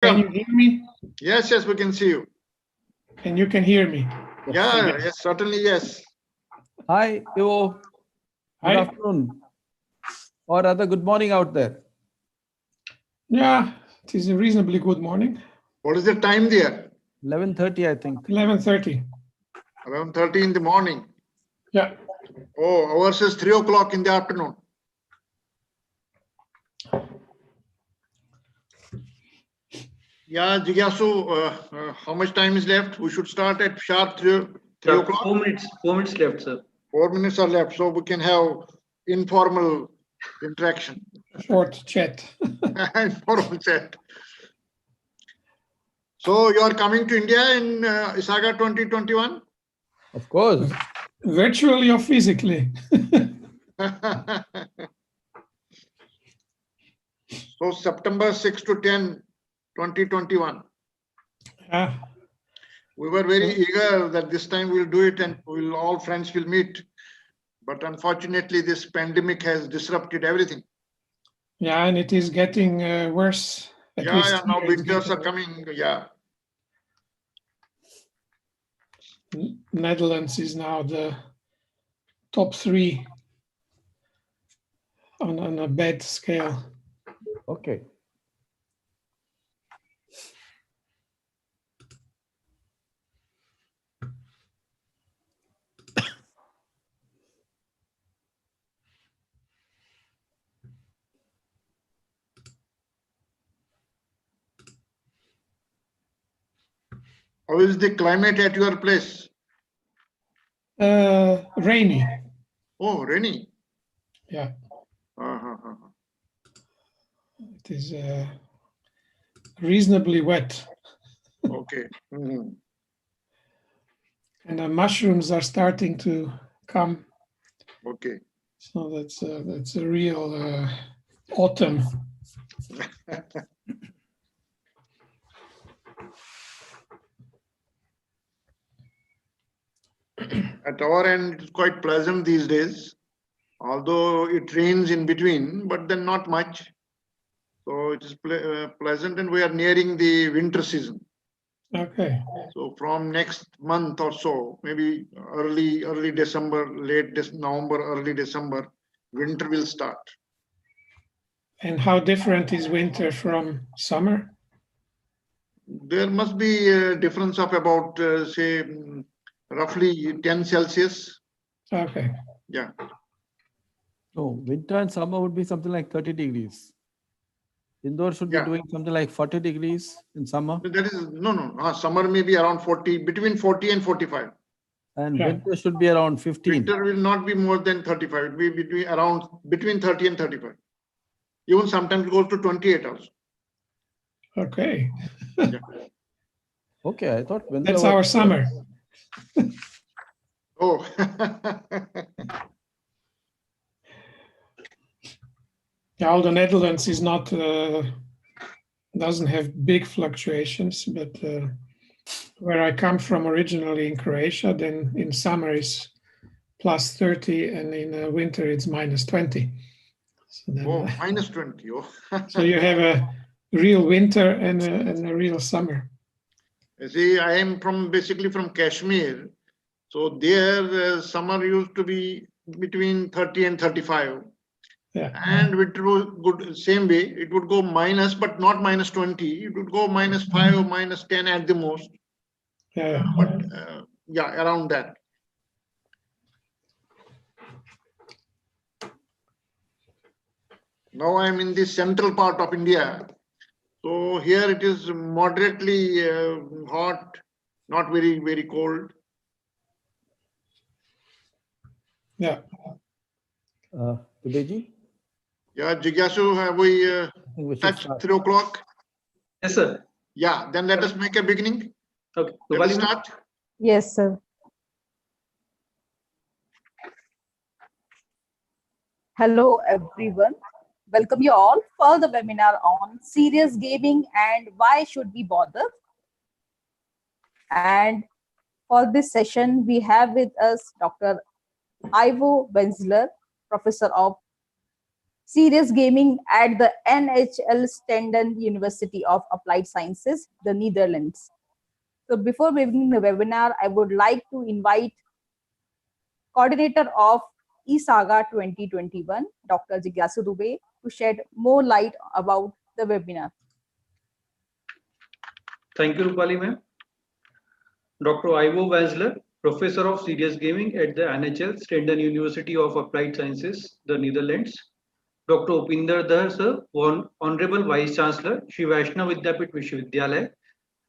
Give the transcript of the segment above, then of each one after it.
Can you hear me? Yes, yes, we can see you. And you can hear me? Yeah, yes, certainly, yes. Hi, Ivo. Good Hi. afternoon. Or rather, good morning out there. Yeah, it is a reasonably good morning. What is the time there? 11:30, I think. 11:30. Around 30 in the morning. Yeah. Oh, ours is 3 o'clock in the afternoon. Yeah, Jigyasu, how much time is left? We should start at sharp 3 Sir, o'clock. 4 minutes left, sir. 4 minutes are left, so we can have informal interaction. Short chat. Informal chat. So you are coming to India in ISAGA 2021? Of course. Virtually or physically? So September 6 to 10, 2021. Yeah. We were very eager that this time we'll do it and all friends will meet. But unfortunately, this pandemic has disrupted everything. Yeah, and it is getting worse. At least Yeah, now here it's winters are getting- coming. Yeah. Netherlands is now the top 3 on a bad scale. Okay. How is the climate at your place? Rainy. Oh, rainy. Yeah, Uh-huh. it is reasonably wet. Okay. Mhm. And the mushrooms are starting to come. Okay. So that's a real autumn. At our end, it's quite pleasant these days, although it rains in between, but then not much. So it is pleasant, and we are nearing the winter season. Okay. So from next month or so, maybe early December, November, early December, winter will start. And how different is winter from summer? There must be a difference of about, say, roughly 10 Celsius. Okay. Yeah. No, winter and summer would be something like 30 degrees. Indore should be Yeah. doing something like 40 degrees in summer. That is, no. Summer may be around 40, between 40 and 45. And Yeah. winter should be around 15. Winter will not be more than 35. It will be between 30 and 35. Even sometimes it goes to 28 also. Okay. Okay, I thought winter That's was- our summer. Oh. Yeah, all the Netherlands is not doesn't have big fluctuations, but where I come from originally in Croatia, then in summer is plus 30 and in winter it's minus 20. So, then, Oh, minus 20. Oh. so you have a real winter and a real summer. See, I am basically from Kashmir. So there, summer used to be between 30 and 35. Yeah. And winter was good, same way. It would go minus, but not minus 20. It would go minus 5 or minus 10 at the most. Yeah. But yeah, around that. Now I'm in the central part of India. So here it is moderately hot, not very, very cold. Yeah. Tubeji, Yeah, Jigyasu, have we I think we should touched start. 3 o'clock? Yes, sir. Yeah, then let us make a beginning. Okay. Let us Rupali ma'am? start. Yes, sir. Hello, everyone. Welcome you all for the webinar on serious gaming and why should we bother. And for this session, we have with us Dr. Ivo Wenzler, Professor of serious gaming at the NHL Stenden University of Applied Sciences, the Netherlands. So before beginning the webinar, I would like to invite coordinator of eSaga 2021, Dr. Jigyasu Dubey, to shed more light about the webinar. Thank you, Rupali ma'am. Dr. Ivo Wenzler, Professor of Serious Gaming at the NHL Stenden University of Applied Sciences, the Netherlands. Dr. Upinder Dhar sir, Honorable Vice Chancellor, Shri Vaishnav Vidyapit Vishwavidyalaya.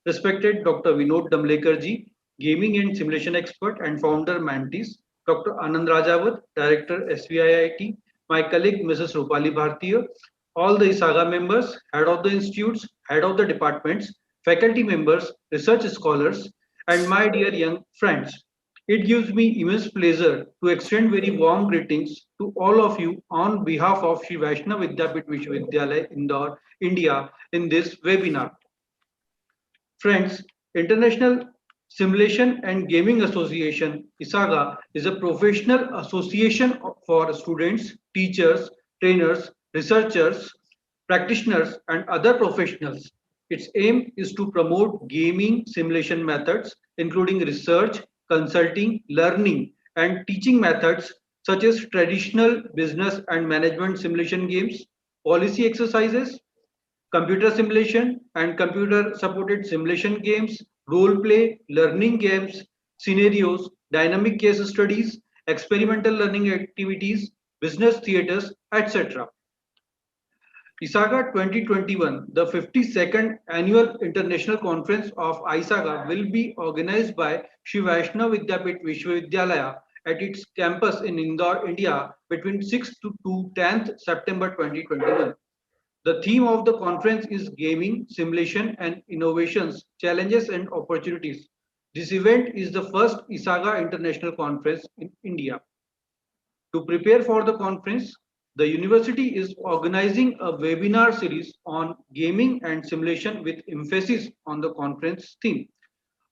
Respected Dr. Vinod Damlekar ji, Gaming and Simulation Expert and Founder Mantis. Dr. Anand Rajawat, Director SVIIT. My colleague Mrs. Rupali Bhartiya. All the ISAGA members, Head of the Institutes, Head of the Departments, Faculty members, Research Scholars, and my dear young friends. It gives me immense pleasure to extend very warm greetings to all of you on behalf of Shri Vaishnav Vidyapit Vishwavidyalaya, Indore, India, in this webinar. Friends, International Simulation and Gaming Association, ISAGA, is a professional association for students, teachers, trainers, researchers, practitioners, and other professionals. Its aim is to promote gaming simulation methods, including research, consulting, learning, and teaching methods such as traditional business and management simulation games, policy exercises, computer simulation and computer supported simulation games, role play, learning games, scenarios, dynamic case studies, experimental learning activities, business theaters, etc. ISAGA 2021, the 52nd Annual International Conference of ISAGA, will be organized by Shri Vaishnav Vidyapit Vishwavidyalaya at its campus in Indore, India between 6th to 10th September 2021. The theme of the conference is Gaming, Simulation and Innovations, Challenges and Opportunities. This event is the first ISAGA International Conference in India. To prepare for the conference, the university is organizing a webinar series on gaming and simulation with emphasis on the conference theme.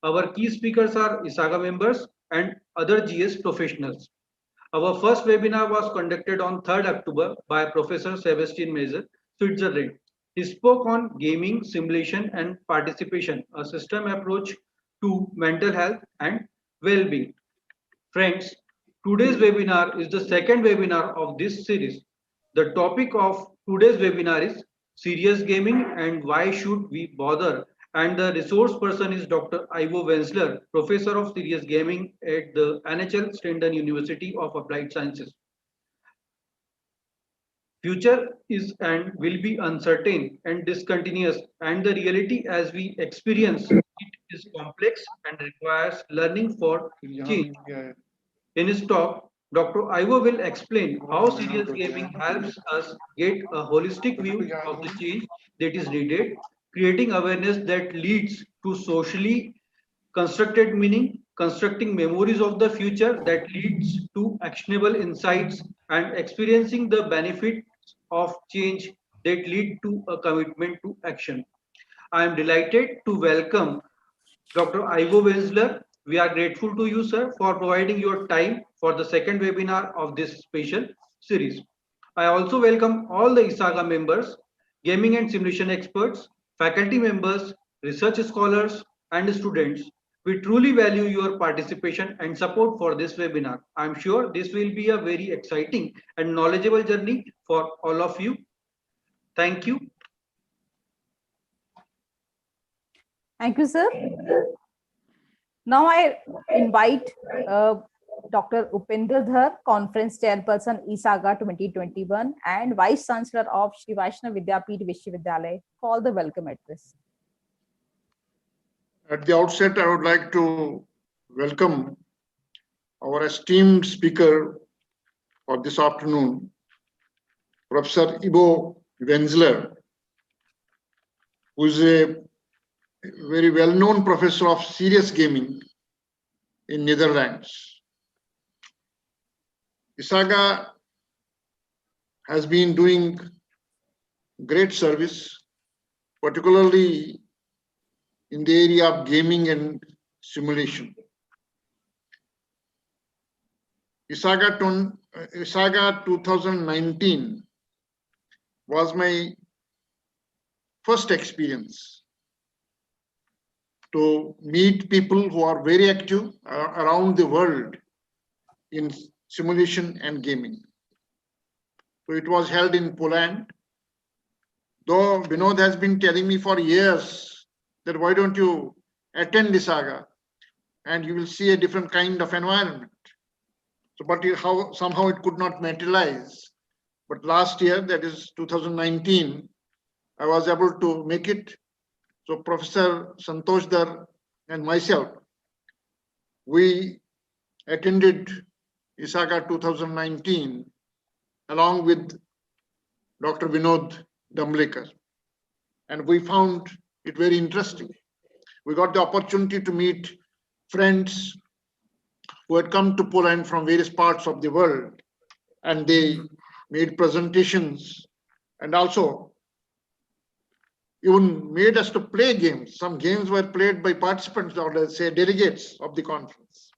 Our key speakers are ISAGA members and other GS professionals. Our first webinar was conducted on 3rd October by Professor Sebastian Mazer, Switzerland. He spoke on gaming, simulation, and participation, a system approach to mental health and well-being. Friends, today's webinar is the second webinar of this series. The topic of today's webinar is serious gaming and why should we bother? And the resource person is Dr. Ivo Wenzler, Professor of Serious Gaming at the NHL Stenden University of Applied Sciences. Future is and will be uncertain and discontinuous, and the reality as we experience it is complex and requires learning for change. In his talk, Dr. Ivo will explain how serious gaming helps us get a holistic view of the change that is needed, creating awareness that leads to socially constructed meaning, constructing memories of the future that leads to actionable insights, and experiencing the benefits of change that lead to a commitment to action. I am delighted to welcome Dr. Ivo Wenzler. We are grateful to you, sir, for providing your time for the second webinar of this special series. I also welcome all the ISAGA members, gaming and simulation experts, faculty members, research scholars, and students. We truly value your participation and support for this webinar. I'm sure this will be a very exciting and knowledgeable journey for all of you. Thank you. Thank you, sir. Now I invite Dr. Upinder Dhar, Conference Chairperson ISAGA 2021 and Vice Chancellor of Shri Vaishnav Vidyapit Vishwavidyalaya for the welcome address. At the outset, I would like to welcome our esteemed speaker for this afternoon, Professor Ivo Wenzler, who is a very well-known professor of serious gaming in Netherlands. ISAGA has been doing great service, particularly in the area of gaming and simulation. ISAGA 2019 was my first experience to meet people who are very active around the world in simulation and gaming. So it was held in Poland. Though Vinod has been telling me for years that why don't you attend ISAGA and you will see a different kind of environment. So, but somehow it could not materialize. But last year, that is 2019, I was able to make it. So Professor Santosh Dar and myself, we attended ISAGA 2019 along with Dr. Vinod Damblekar. And we found it very interesting. We got the opportunity to meet friends who had come to Poland from various parts of the world, and they made presentations and also even made us to play games. Some games were played by participants or let's say delegates of the conference.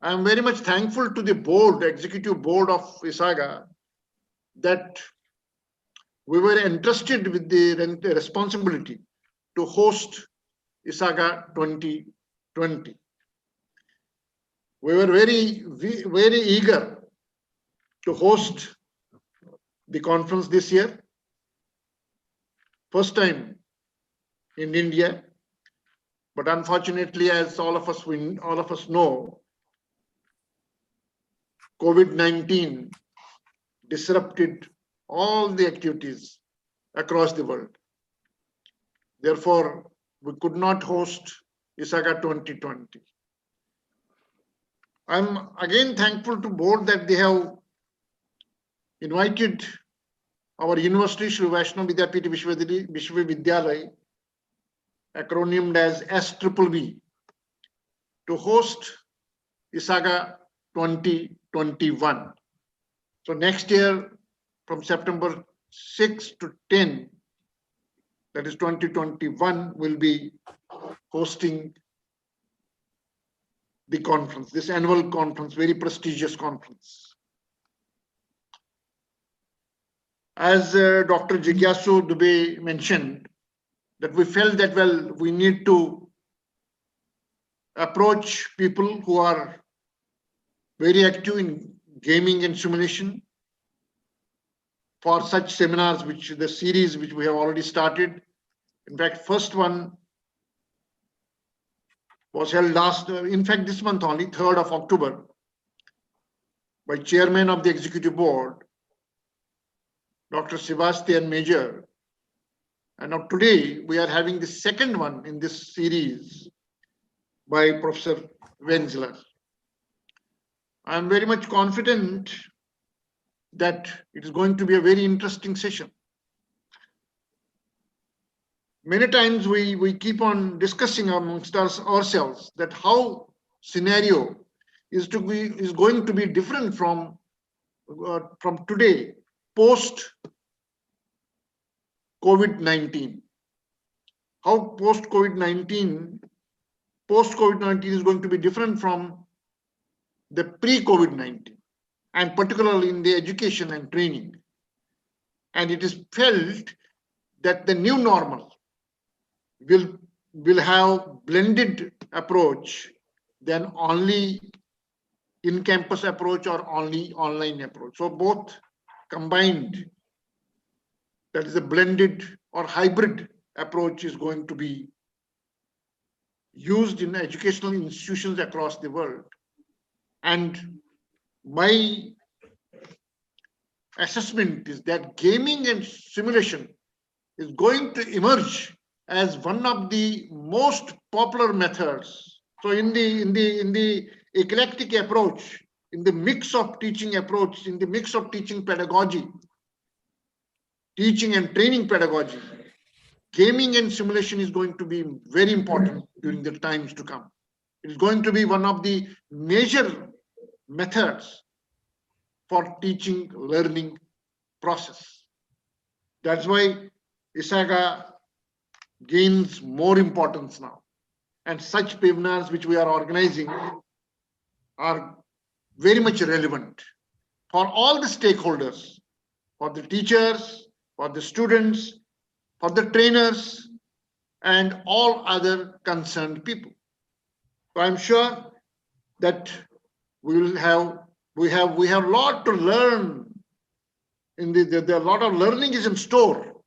I am very much thankful to the board, executive board of ISAGA, that we were entrusted with the responsibility to host ISAGA 2020. We were very eager to host the conference this year. First time in India, but unfortunately, as all of us know, COVID-19 disrupted all the activities across the world. Therefore, we could not host ISAGA 2020. I'm again thankful to board that they have invited our university, Shri Vaishnav Vidyapith Vishwavidyalaya, acronymed as SVVV, to host ISAGA 2021. So next year, from September 6 to 10, that is 2021, will be hosting the conference, this annual conference, very prestigious conference. As Dr. Jigyasu Dubey mentioned, that we felt that, well, we need to approach people who are very active in gaming and simulation for such seminars, which the series which we have already started. In fact, first one was held this month only, 3rd of October, by Chairman of the Executive Board, Dr. Sebastian Major. And now today we are having the second one in this series by Professor Wenzler. I am very much confident that it is going to be a very interesting session. Many times we keep on discussing amongst ourselves that how scenario is going to be different from today, post COVID-19. How post COVID-19 is going to be different from the pre-COVID-19, and particularly in the education and training. And it is felt that the new normal will have blended approach than only in-campus approach or only online approach. So both combined, that is a blended or hybrid approach, is going to be used in educational institutions across the world. And my assessment is that gaming and simulation is going to emerge as one of the most popular methods. So in the eclectic approach, in the mix of teaching approach, in the mix of teaching pedagogy, teaching and training pedagogy, gaming and simulation is going to be very important during the times to come. It is going to be one of the major methods for teaching learning process. That's why ISAGA gains more importance now. And such webinars which we are organizing are very much relevant for all the stakeholders, for the teachers, for the students, for the trainers, and all other concerned people. So I'm sure that we have a lot to learn. A lot of learning is in store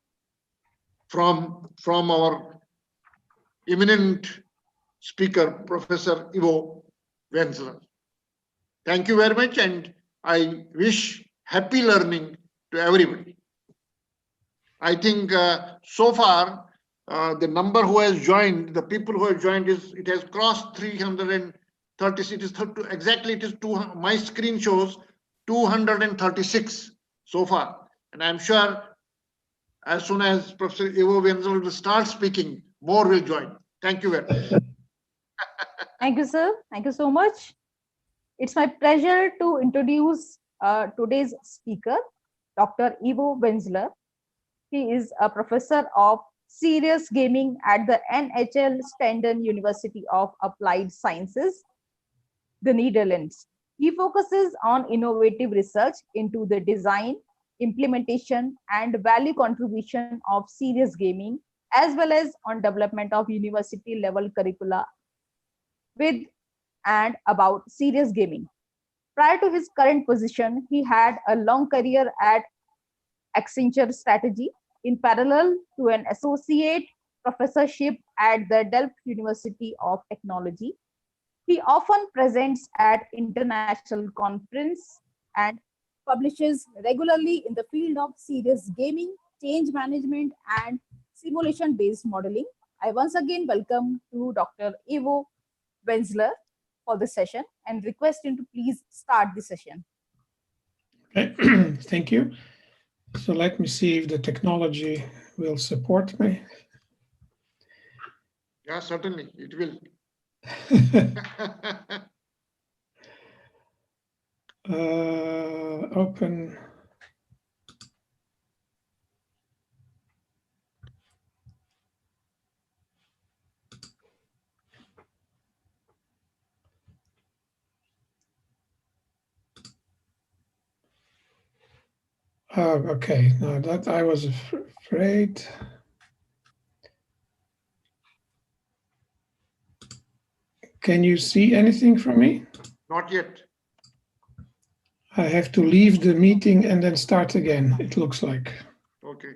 from our eminent speaker, Professor Ivo Wenzler. Thank you very much, and I wish happy learning to everybody. I think so far the number who has joined, the people who have joined, it has crossed 330. It is exactly, it is my screen shows 236 so far, and I'm sure as soon as Professor Ivo Wenzler will start speaking, more will join. Thank you very much. Thank you, sir. Thank you so much. It's my pleasure to introduce today's speaker, Dr. Ivo Wenzler. He is a professor of serious gaming at the NHL Stenden University of Applied Sciences, the Netherlands. He focuses on innovative research into the design, implementation, and value contribution of serious gaming, as well as on development of university level curricula with and about serious gaming. Prior to his current position, he had a long career at Accenture Strategy, in parallel to an associate professorship at the Delft University of Technology. He often presents at international conferences and publishes regularly in the field of serious gaming, change management, and simulation-based modeling. I once again welcome to Dr. Ivo Wenzler for the session and request him to please start the session. Okay. Thank you. So let me see if the technology will support me. Yeah, certainly, it will. Open. Oh, okay. No, that I was afraid. Can you see anything from me? Not yet. I have to leave the meeting and then start again, it looks like. Okay.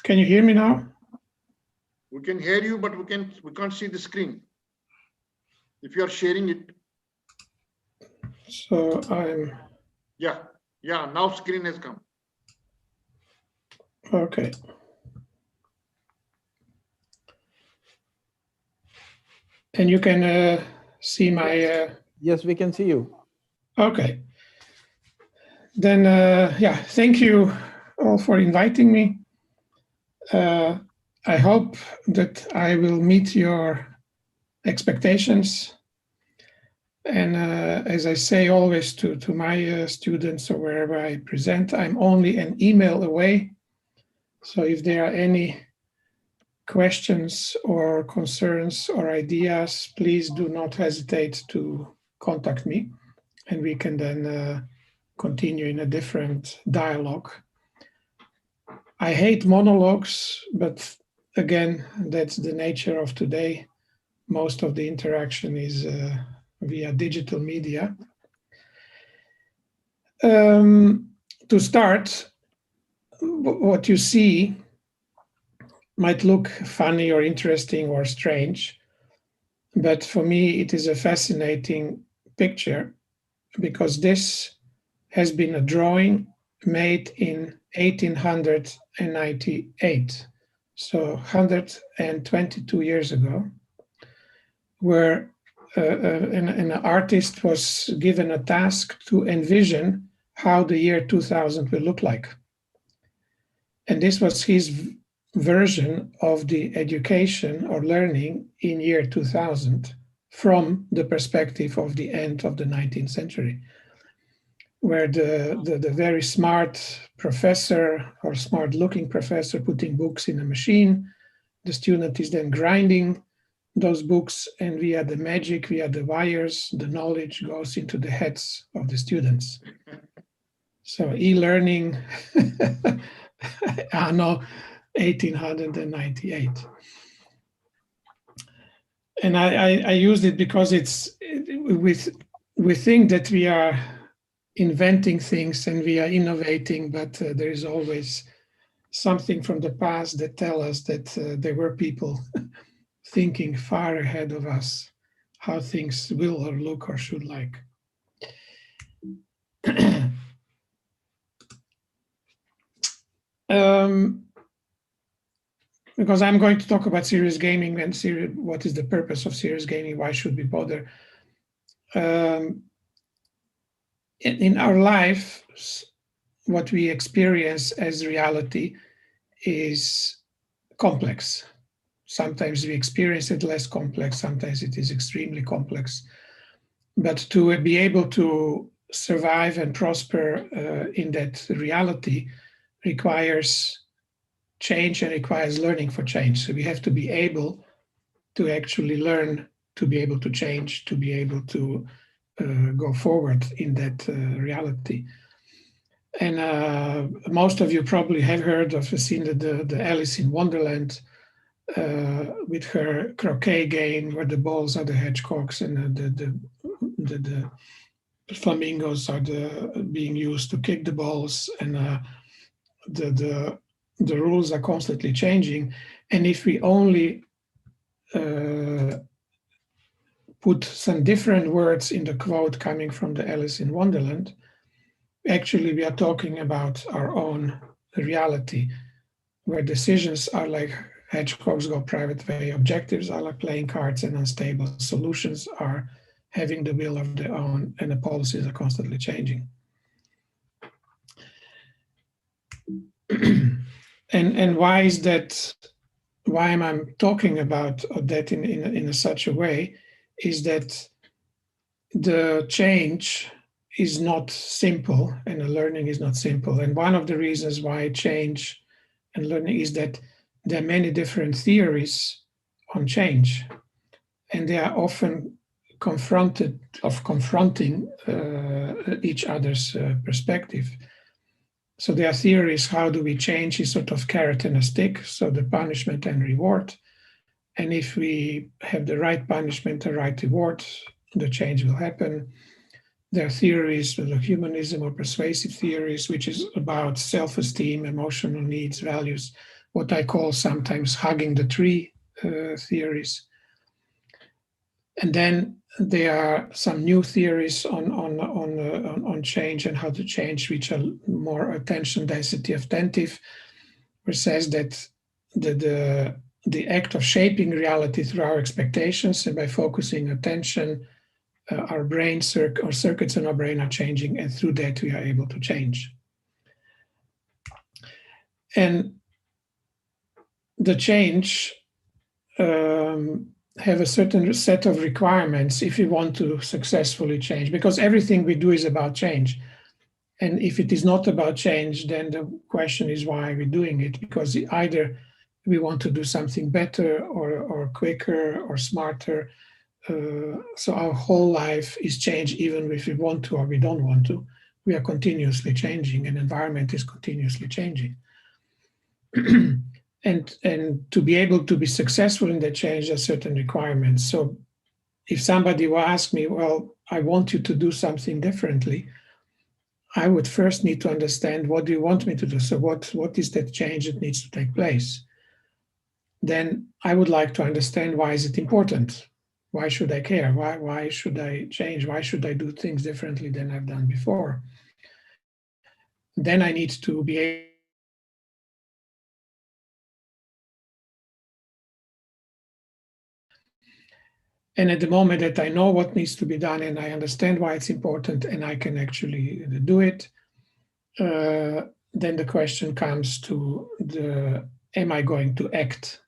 Can you hear me now? We can hear you, but we can't see the screen. If you are sharing it. So I'm. Yeah, now screen has come. Okay. And you can see my. Yes, we can see you. Okay. Then, yeah, thank you all for inviting me. I hope that I will meet your expectations. And as I say always to my students or wherever I present, I'm only an email away. So if there are any questions or concerns or ideas, please do not hesitate to contact me, and we can then continue in a different dialogue. I hate monologues, but again, that's the nature of today. Most of the interaction is via digital media. To start, what you see might look funny or interesting or strange, but for me it is a fascinating picture because this has been a drawing made in 1898, so 122 years ago, where an artist was given a task to envision how the year 2000 will look like. And this was his version of the education or learning in year 2000 from the perspective of the end of the 19th century, where the very smart professor or smart looking professor putting books in a machine, the student is then grinding those books, and via the magic, via the wires, the knowledge goes into the heads of the students. So e-learning anno 1898. And I used it because we think that we are inventing things and we are innovating, but there is always something from the past that tell us that there were people thinking far ahead of us, how things will or look or should like. Because I'm going to talk about serious gaming and what is the purpose of serious gaming, why should we bother? In our life, what we experience as reality is complex. Sometimes we experience it less complex, sometimes it is extremely complex. But to be able to survive and prosper in that reality requires change and requires learning for change. So we have to be able to actually learn, to be able to change, to be able to go forward in that reality. And most of you probably have heard of, seen the Alice in Wonderland with her croquet game, where the balls are the hedgehogs and the flamingos are being used to kick the balls, and the rules are constantly changing. And if we only put some different words in the quote coming from the Alice in Wonderland, actually we are talking about our own reality, where decisions are like hedgehogs go private way, objectives are like playing cards, and unstable solutions are having the will of their own, and the policies are constantly changing. And why is that? Why am I talking about that in such a way? Is that the change is not simple, and the learning is not simple. And one of the reasons why change and learning is that there are many different theories on change, and they are often confronting each other's perspective. So there are theories, how do we change, is sort of carrot and a stick, so the punishment and reward. And if we have the right punishment, the right reward, the change will happen. There are theories, the humanism or persuasive theories, which is about self-esteem, emotional needs, values, what I call sometimes hugging the tree theories. And then there are some new theories on change and how to change, which are more attention density attentive, which says that the act of shaping reality through our expectations, and by focusing attention, our brain or circuits in our brain are changing, and through that we are able to change. And the change have a certain set of requirements if you want to successfully change, because everything we do is about change. And if it is not about change, then the question is, why are we doing it? Because either we want to do something better or quicker or smarter. So our whole life is change, even if we want to or we don't want to. We are continuously changing, and environment is continuously changing. And to be able to be successful in that change, there are certain requirements. So if somebody will ask me, well, I want you to do something differently, I would first need to understand, what do you want me to do? So what is that change that needs to take place? Then I would like to understand, why is it important? Why should I care? Why should I change? Why should I do things differently than I've done before? Then I need to be able And at the moment that I know what needs to be done and I understand why it's important and I can actually do it, then the question comes to am I going to act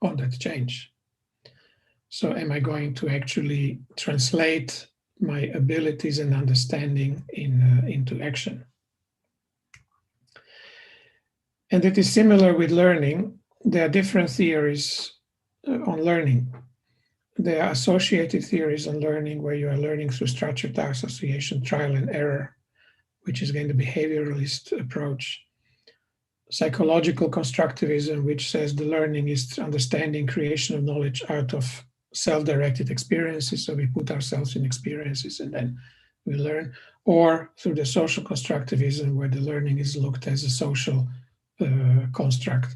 on that change? So am I going to actually translate my abilities and understanding into action? And it is similar with learning. There are different theories on learning. There are associated theories on learning where you are learning through structured association, trial and error, which is again the behavioralist approach. Psychological constructivism, which says the learning is understanding, creation of knowledge out of self-directed experiences. So we put ourselves in experiences and then we learn. Or through the social constructivism, where the learning is looked as a social construct,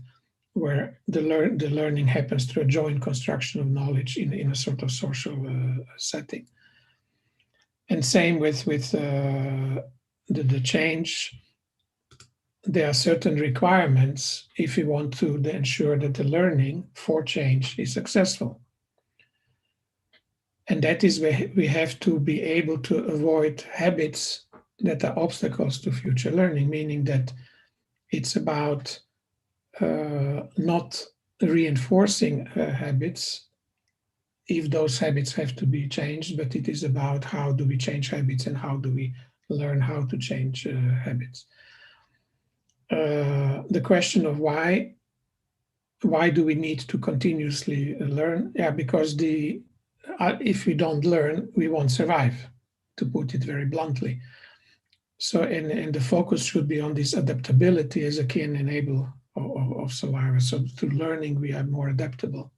where the learning happens through a joint construction of knowledge in a sort of social setting. And same with the change. There are certain requirements if we want to ensure that the learning for change is successful. And that is where we have to be able to avoid habits that are obstacles to future learning, meaning that it's about not reinforcing habits if those habits have to be changed, but it is about how do we change habits and how do we learn how to change habits. The question of why do we need to continuously learn? Yeah, because if we don't learn, we won't survive, to put it very bluntly. So, and the focus should be on this adaptability as a key enabler of survival. So through learning, we are more adaptable.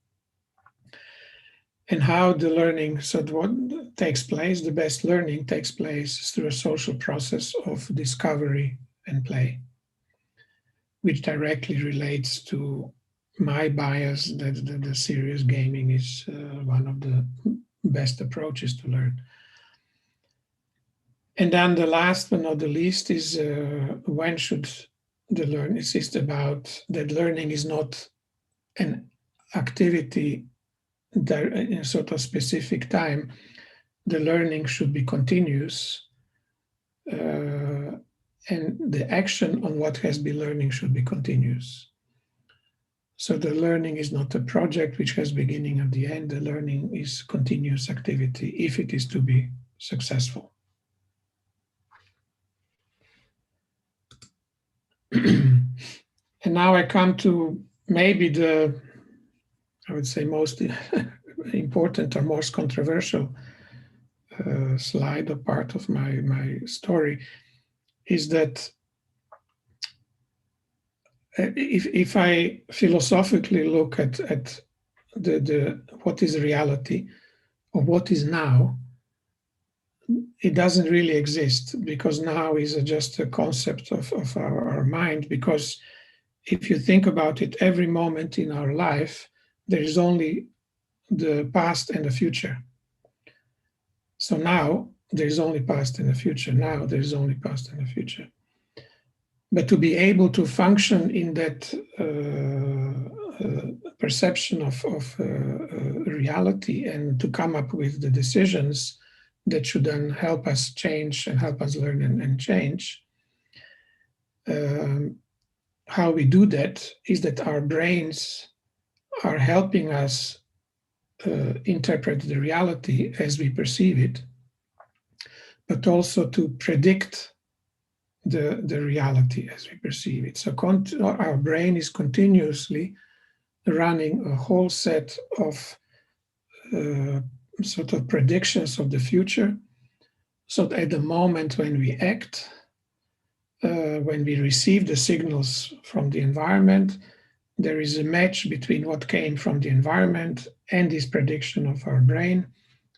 And how the learning, so what takes place, the best learning takes place through a social process of discovery and play, which directly relates to my bias that the serious gaming is one of the best approaches to learn. And then the last but not the least is when should the learn? It's just about that learning is not an activity in a sort of specific time. The learning should be continuous, and the action on what has been learning should be continuous. So the learning is not a project which has beginning and the end. The learning is continuous activity if it is to be successful. And now I come to maybe I would say most important or most controversial slide or part of my story is that if I philosophically look at the what is reality or what is now, it doesn't really exist, because now is just a concept of our mind. Because if you think about it, every moment in our life, there is only the past and the future. So now there is only past and the future. Now there is only past and the future. But to be able to function in that perception of reality and to come up with the decisions that should then help us change and help us learn and change, how we do that is that our brains are helping us interpret the reality as we perceive it, but also to predict the reality as we perceive it. So our brain is continuously running a whole set of sort of predictions of the future, so that at the moment when we act, when we receive the signals from the environment, there is a match between what came from the environment and this prediction of our brain.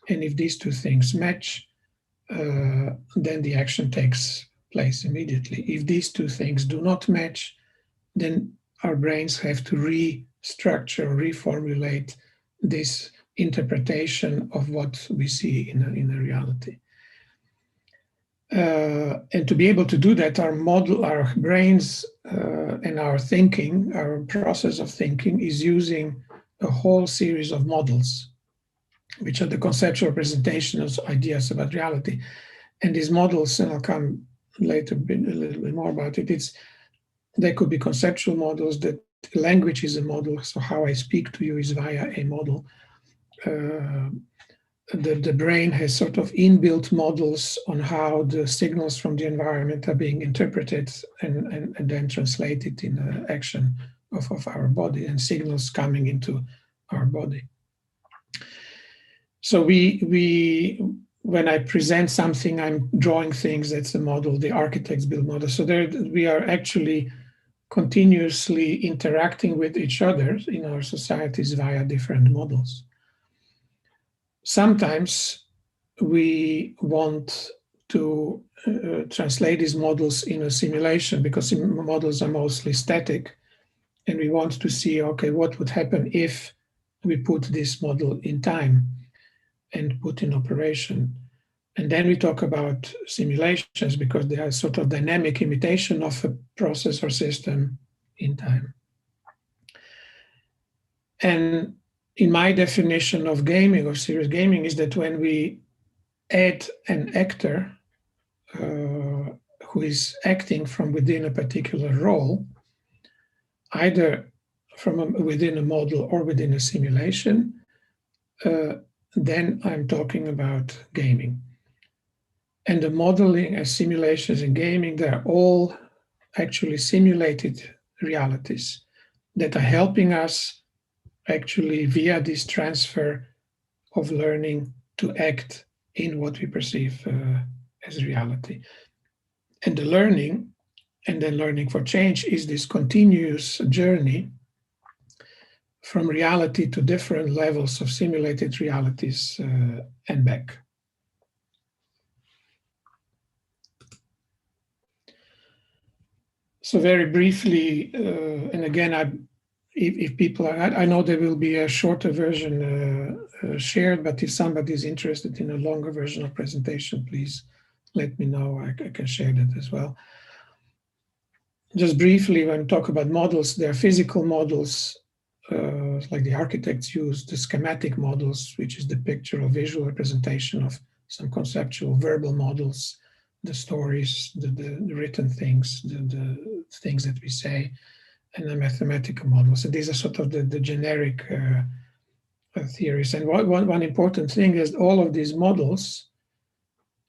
And if these two things match, then the action takes place immediately. If these two things do not match, then our brains have to restructure, reformulate this interpretation of what we see in a reality. And to be able to do that, our brains and our thinking, our process of thinking is using a whole series of models. which are the conceptual representations, ideas about reality. And these models, and I'll come later a little bit more about it, they could be conceptual models, that language is a model, so how I speak to you is via a model. The brain has sort of inbuilt models on how the signals from the environment are being interpreted and then translated in the action of our body, and signals coming into our body. So when I present something, I'm drawing things, that's a model, the architects build models. So there we are actually continuously interacting with each other in our societies via different models. Sometimes we want to translate these models in a simulation, because models are mostly static, and we want to see, okay, what would happen if we put this model in time and put in operation. And then we talk about simulations, because they are sort of dynamic imitation of a process or system in time. And in my definition of gaming, of serious gaming, is that when we add an actor who is acting from within a particular role, either from within a model or within a simulation, then I'm talking about gaming. And the modeling and simulations in gaming, they're all actually simulated realities that are helping us actually via this transfer of learning to act in what we perceive as reality. And the learning, and then learning for change, is this continuous journey from reality to different levels of simulated realities and back. So very briefly, and again, if people are, I know there will be a shorter version shared, but if somebody is interested in a longer version of presentation, please let me know. I can share that as well. Just briefly, when we talk about models, there are physical models, like the architects use, the schematic models, which is the picture or visual representation of some conceptual verbal models, the stories, the written things, the things that we say, and the mathematical models. So these are sort of the generic theories. And one important thing is all of these models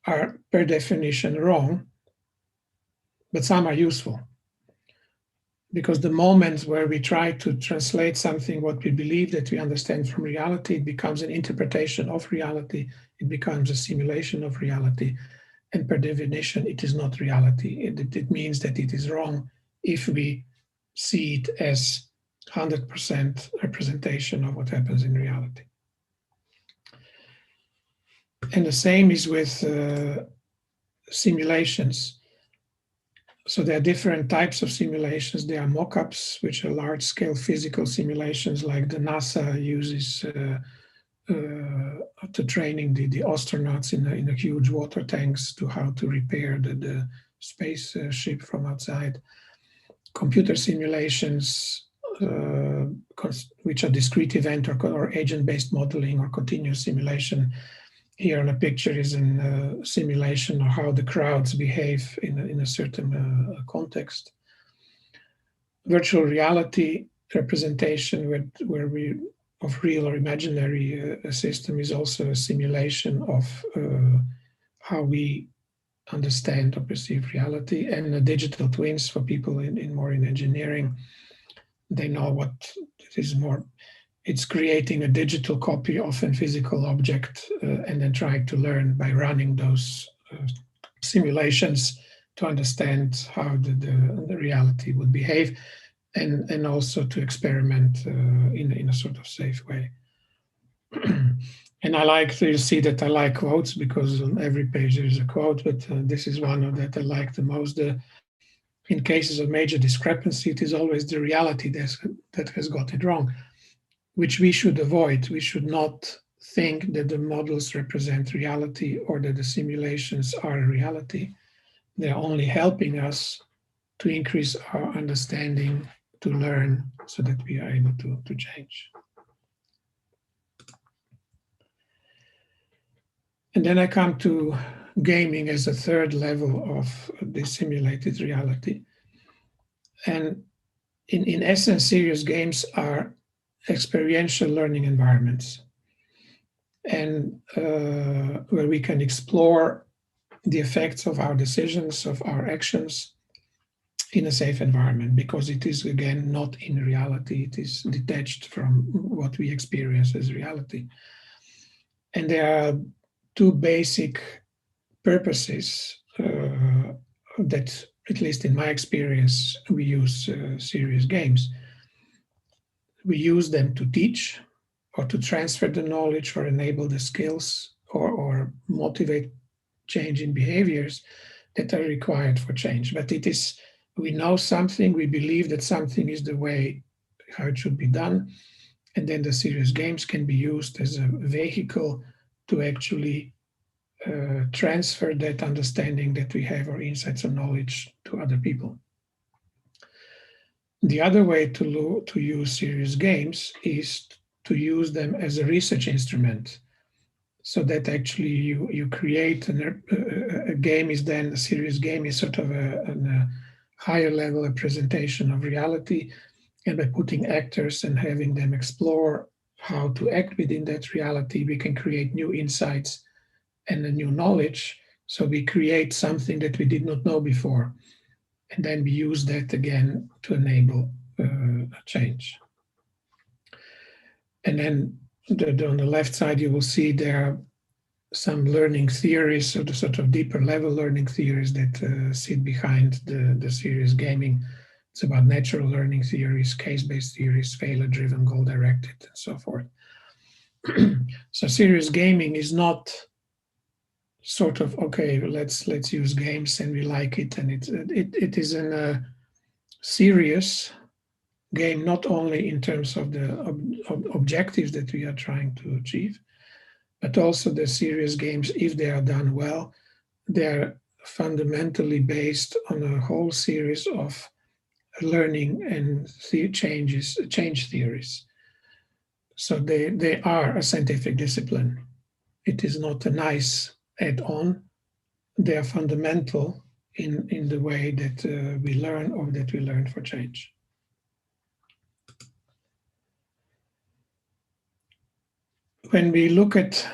are per definition wrong, but some are useful. Because the moments where we try to translate something, what we believe that we understand from reality, it becomes an interpretation of reality, it becomes a simulation of reality, and per definition, it is not reality. It means that it is wrong if we see it as 100% representation of what happens in reality. And the same is with simulations. So there are different types of simulations. There are mock-ups, which are large-scale physical simulations, like the NASA uses to training the astronauts in a huge water tanks to how to repair the space ship from outside. Computer simulations, which are discrete event or agent-based modeling or continuous simulation. Here on a picture is a simulation of how the crowds behave in a certain context. Virtual reality representation where we of real or imaginary system is also a simulation of how we understand or perceive reality. And digital twins for people in more in engineering, they know what it is more. It's creating a digital copy of a physical object and then trying to learn by running those simulations to understand how the reality would behave, and also to experiment in a sort of safe way. And I like to see that I like quotes, because on every page there is a quote, but this is one of that I like the most. In cases of major discrepancy, it is always the reality that has got it wrong, which we should avoid. We should not think that the models represent reality or that the simulations are reality. They're only helping us to increase our understanding, to learn, so that we are able to change. And then I come to gaming as a third level of the simulated reality. And in essence, serious games are experiential learning environments, and where we can explore the effects of our decisions, of our actions in a safe environment, because it is, again, not in reality. It is detached from what we experience as reality. And there are two basic purposes that, at least in my experience, we use serious games. We use them to teach, or to transfer the knowledge, or enable the skills, or motivate change in behaviors that are required for change. But it is, we know something, we believe that something is the way how it should be done, and then the serious games can be used as a vehicle to actually transfer that understanding that we have, or insights or knowledge, to other people. The other way to use serious games is to use them as a research instrument, so that actually you create a game is then, a serious game is sort of a higher level representation of reality, and by putting actors and having them explore how to act within that reality, we can create new insights and a new knowledge. So we create something that we did not know before, and then we use that again to enable a change. And then on the left side, you will see there are some learning theories, so the sort of deeper level learning theories that sit behind the serious gaming. It's about natural learning theories, case-based theories, failure-driven, goal-directed, and so forth. So serious gaming is not sort of, okay, let's use games and we like it, and it is a serious game, not only in terms of the objectives that we are trying to achieve, but also the serious games, if they are done well, they're fundamentally based on a whole series of learning and change theories. So they are a scientific discipline. It is not a nice add-on. They are fundamental in the way that we learn, or that we learn for change. When we look at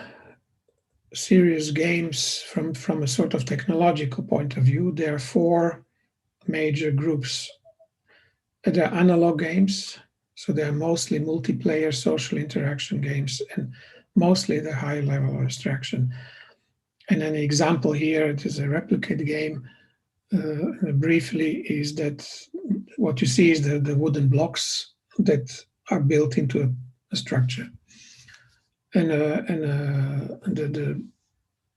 serious games from a sort of technological point of view, there are four major groups. There are analog games, so they are mostly multiplayer social interaction games, and mostly the high level of abstraction. And an example here, it is a replicate game. Briefly, is that what you see is the wooden blocks that are built into a structure. And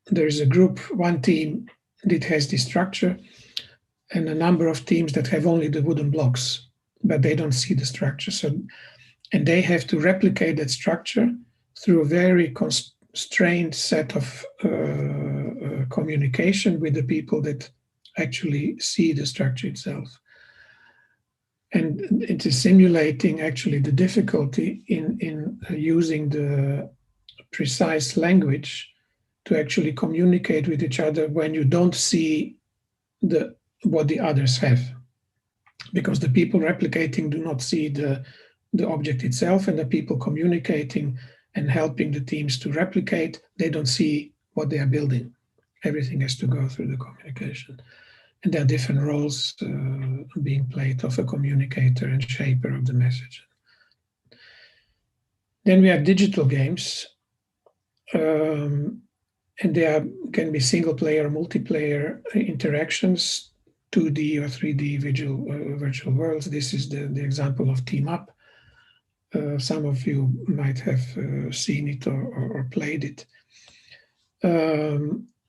there is a group, one team that has this structure, and a number of teams that have only the wooden blocks, but they don't see the structure. So, and they have to replicate that structure through a very constrained set of communication with the people that actually see the structure itself. And it is simulating actually the difficulty in using the precise language to actually communicate with each other when you don't see what the others have. Because the people replicating do not see the object itself, and the people communicating and helping the teams to replicate, they don't see what they are building. Everything has to go through the communication. And there are different roles being played of a communicator and shaper of the message. Then we have digital games, and there can be single player, multiplayer interactions, 2D or 3D virtual worlds. This is the example of Team Up. Some of you might have seen it or played it,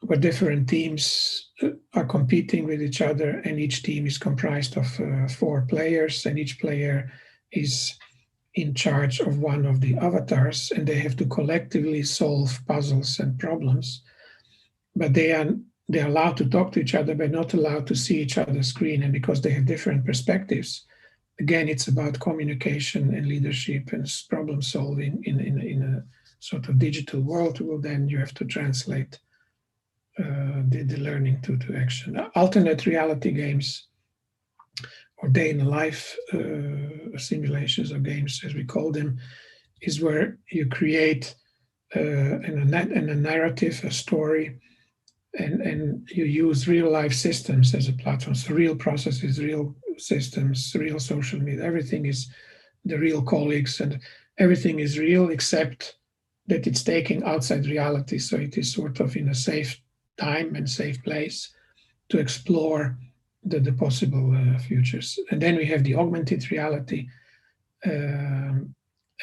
where different teams are competing with each other, and each team is comprised of 4 players, and each player is in charge of one of the avatars, and they have to collectively solve puzzles and problems. But they're allowed to talk to each other, but not allowed to see each other's screen. And because they have different perspectives, again, it's about communication and leadership and problem solving in sort of digital world, well, then you have to translate the learning to action. Alternate reality games or day in the life simulations or games, as we call them, is where you create in a narrative, a story, and you use real life systems as a platform. So real processes, real systems, real social media, everything is the real colleagues, and everything is real except that it's taken outside reality. So it is sort of in a safe time and safe place to explore the possible futures. And then we have the augmented reality. And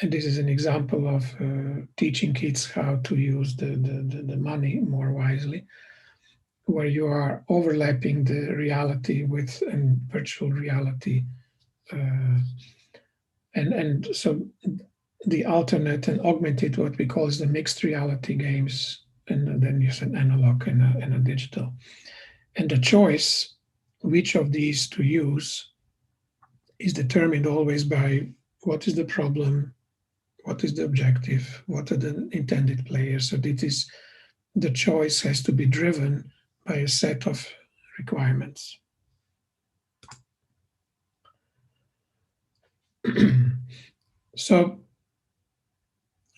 this is an example of teaching kids how to use the money more wisely, where you are overlapping the reality with virtual reality. And so the alternate and augmented, what we call is the mixed reality games, and then you an analog and a digital. And the choice, which of these to use, is determined always by what is the problem, what is the objective, what are the intended players. So it is, the choice has to be driven by a set of requirements. So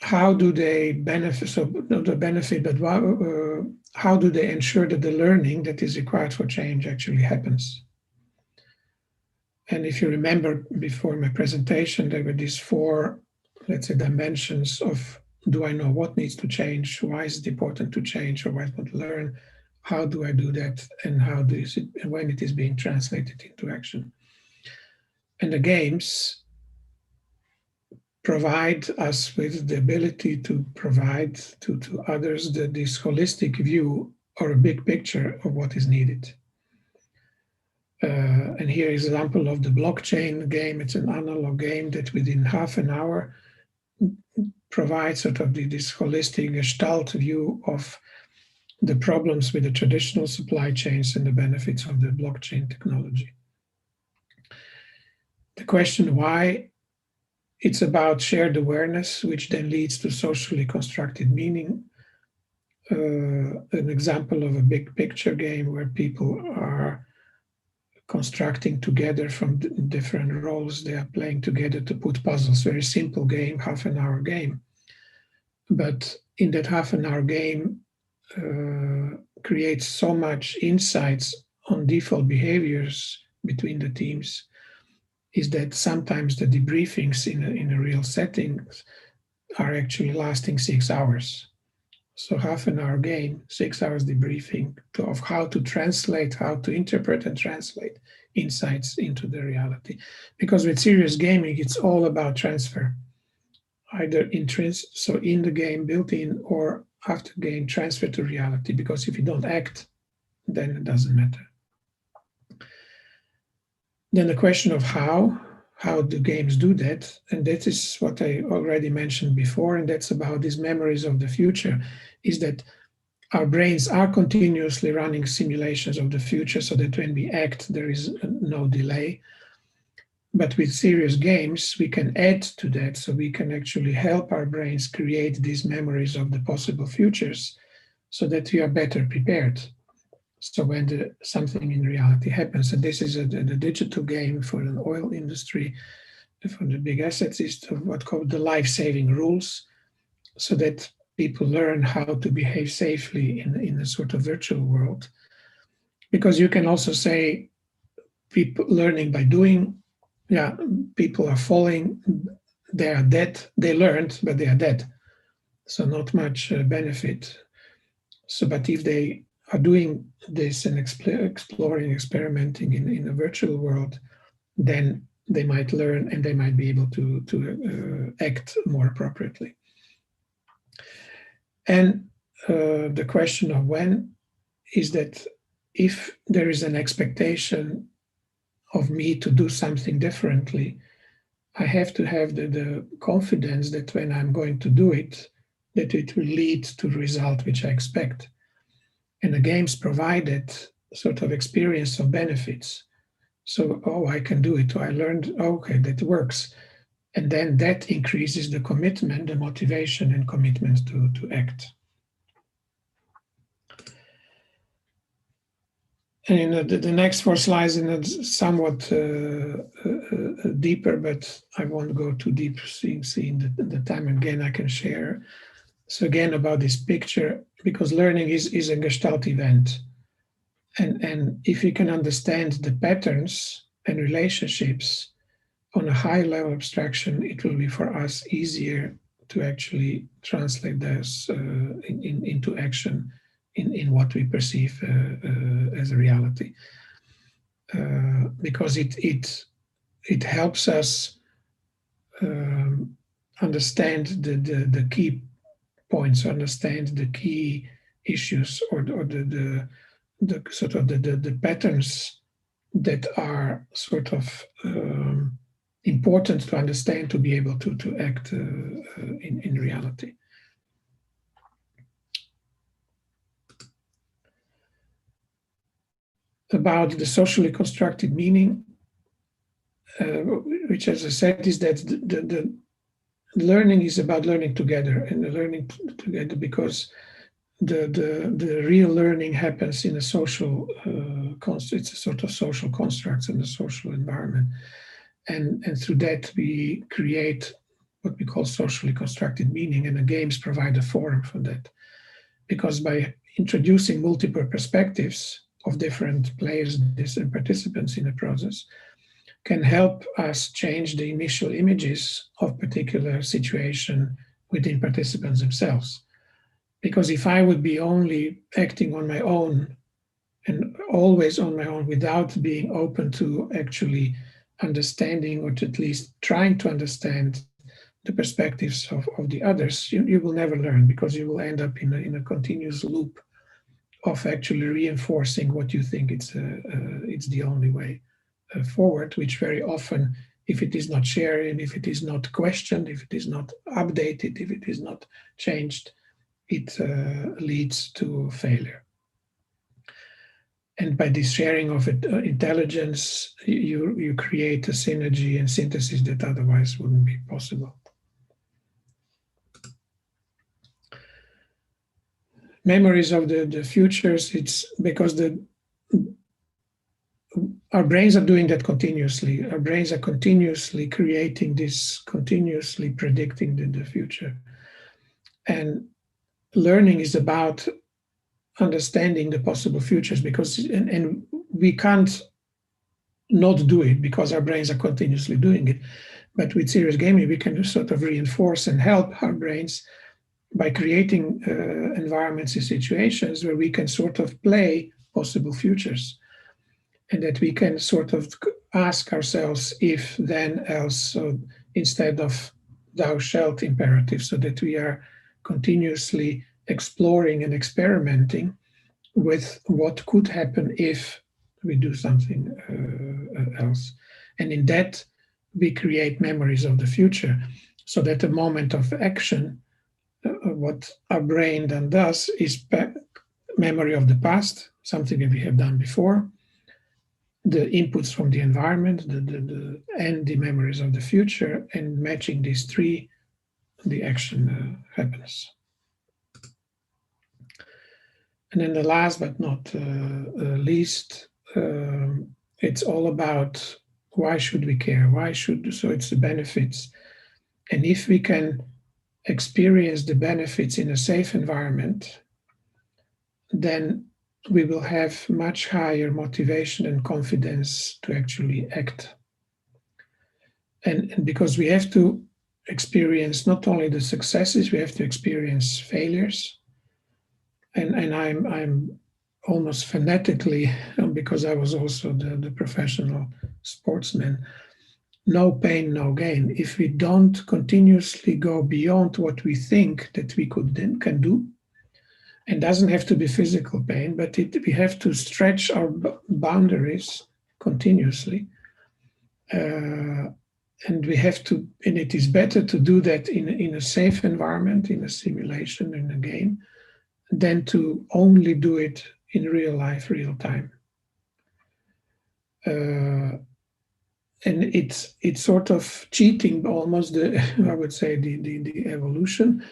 how do they benefit? So not the benefit, but how do they ensure that the learning that is required for change actually happens? And if you remember before my presentation, there were these four, let's say, dimensions of, do I know what needs to change? Why is it important to change, or why is it to learn? How do I do that? And how do it, and when it is being translated into action? And the games provide us with the ability to provide to others this holistic view or a big picture of what is needed. And here is an example of the blockchain game. It's an analog game that within half an hour provides sort of this holistic gestalt view of the problems with the traditional supply chains and the benefits of the blockchain technology. The question why, it's about shared awareness, which then leads to socially constructed meaning. An example of a big picture game where people are constructing together from different roles. They are playing together to put puzzles. Very simple game, half an hour game. But in that half an hour game, creates so much insights on default behaviors between the teams, is that sometimes the debriefings in a real setting are actually lasting 6 hours. So half an hour game, 6 hours debriefing of how to translate, how to interpret and translate insights into the reality. Because with serious gaming, it's all about transfer, either so in the game, built in, or after game, transfer to reality. Because if you don't act, then it doesn't matter. Then the question of how do games do that? And that is what I already mentioned before, and that's about these memories of the future, is that our brains are continuously running simulations of the future so that when we act, there is no delay. But with serious games, we can add to that, so we can actually help our brains create these memories of the possible futures so that we are better prepared. So when something in reality happens, and this is the digital game for an oil industry, for the big assets, is what's called the life-saving rules, so that people learn how to behave safely in a sort of virtual world. Because you can also say people learning by doing, yeah, people are falling, they are dead, they learned, but they are dead. So not much benefit. So, but if they are doing this and exploring, experimenting in a virtual world, then they might learn and they might be able to act more appropriately. And the question of when is that if there is an expectation of me to do something differently, I have to have the confidence that when I'm going to do it, that it will lead to the result which I expect. And the games provide that sort of experience of benefits. So, oh, I can do it. I learned, okay, that works. And then that increases the commitment, the motivation and commitment to act. And the next 4 slides in somewhat deeper, but I won't go too deep, seeing the time again I can share. So again, about this picture, because learning is a Gestalt event. And if you can understand the patterns and relationships on a high level abstraction, it will be for us easier to actually translate those into action in what we perceive as a reality. Because it helps us understand the key points, understand the key issues, or the sort of the patterns that are sort of important to understand to be able to act in reality. About the socially constructed meaning, which, as I said, is that the learning is about learning together, and the learning together because the real learning happens in a social it's a sort of social constructs in the social environment, and through that we create what we call socially constructed meaning, and the games provide a forum for that, because by introducing multiple perspectives of different players, different participants in the process, can help us change the initial images of particular situation within participants themselves. Because if I would be only acting on my own and always on my own without being open to actually understanding, or to at least trying to understand the perspectives of the others, you will never learn, because you will end up in a continuous loop of actually reinforcing what you think it's the only way forward, which very often, if it is not shared, and if it is not questioned, if it is not updated, if it is not changed, it leads to failure. And by this sharing of intelligence, you create a synergy and synthesis that otherwise wouldn't be possible. Memories of the futures, it's because our brains are doing that continuously. Our brains are continuously creating this, continuously predicting the future. And learning is about understanding the possible futures, because and we can't not do it because our brains are continuously doing it. But with serious gaming, we can sort of reinforce and help our brains by creating environments and situations where we can sort of play possible futures, and that we can sort of ask ourselves if, then, else, so instead of thou shalt imperative, so that we are continuously exploring and experimenting with what could happen if we do something else. And in that, we create memories of the future, so that the moment of action, what our brain then does is memory of the past, something that we have done before, the inputs from the environment, and the memories of the future, and matching these three, the action happens. And then the last but not least, it's all about why should we care? So it's the benefits. And if we can experience the benefits in a safe environment, then we will have much higher motivation and confidence to actually act. And because we have to experience not only the successes, we have to experience failures. And I'm almost fanatically, because I was also the professional sportsman, no pain, no gain. If we don't continuously go beyond what we think that we can do, and doesn't have to be physical pain, but we have to stretch our boundaries continuously. And we have to, and it is better to do that in a safe environment, in a simulation, in a game, than to only do it in real life, real time. it's sort of cheating almost I would say the evolution.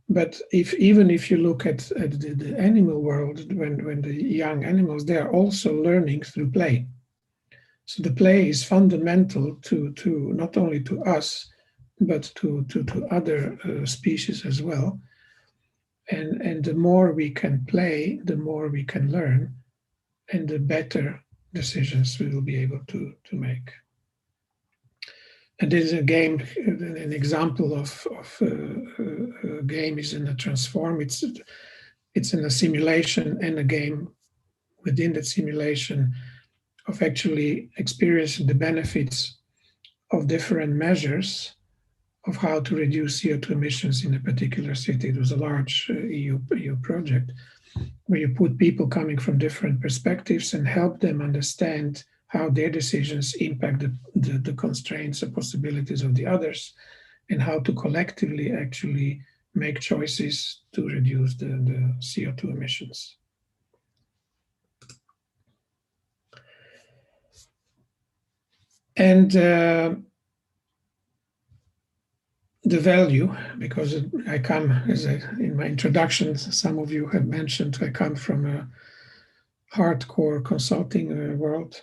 But even if you look at the animal world, when the young animals, they are also learning through play. So the play is fundamental to not only to us, but to other species as well. And the more we can play, the more we can learn, and the better decisions we will be able to make. And this is a game, an example of a game is in a transform. It's in a simulation and a game within that simulation of actually experiencing the benefits of different measures of how to reduce CO2 emissions in a particular city. It was a large EU project where you put people coming from different perspectives and help them understand how their decisions impact the constraints or possibilities of the others, and how to collectively actually make choices to reduce the CO2 emissions. And the value, because I come, in my introduction, some of you have mentioned, I come from a hardcore consulting world.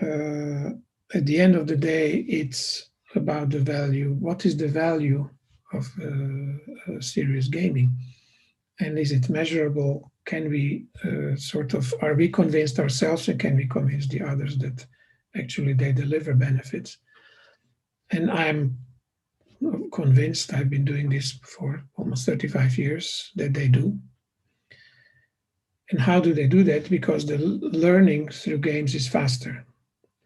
At the end of the day, it's about the value. What is the value of serious gaming? And is it measurable? Can we are we convinced ourselves, and can we convince the others that actually they deliver benefits? And I'm convinced, I've been doing this for almost 35 years, that they do. And how do they do that? Because the learning through games is faster,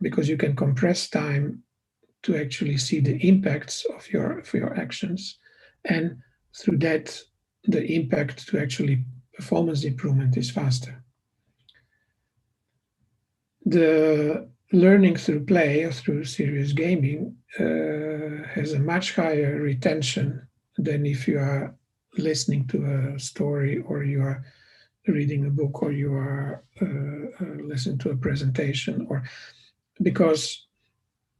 because you can compress time to actually see the impacts of your actions, and through that the impact to actually performance improvement is faster. The learning through play or through serious gaming has a much higher retention than if you are listening to a story, or you are reading a book, or you are listening to a presentation, or because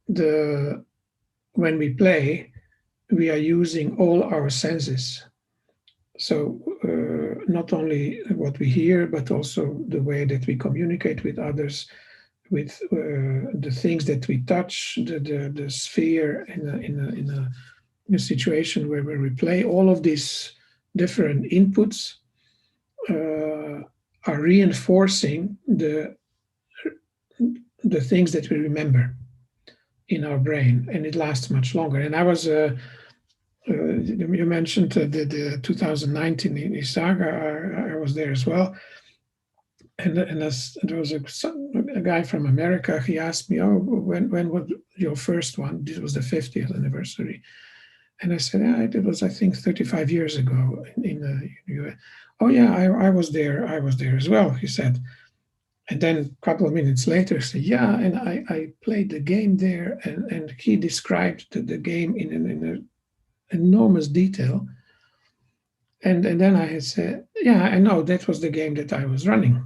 when we play, we are using all our senses. So not only what we hear, but also the way that we communicate with others, with the things that we touch, the sphere in a situation where we play. All of these different inputs are reinforcing the things that we remember in our brain, and it lasts much longer. And I was, you mentioned the 2019 in Isaga, I was there as well. And there was a guy from America, he asked me, oh, when was your first one? This was the 50th anniversary. And I said, yeah, it was, I think, 35 years ago in the US. Oh yeah, I was there as well, he said. And then a couple of minutes later, he said, yeah, and I played the game there, and he described the game in an enormous detail. And then I had said, yeah, I know, that was the game that I was running.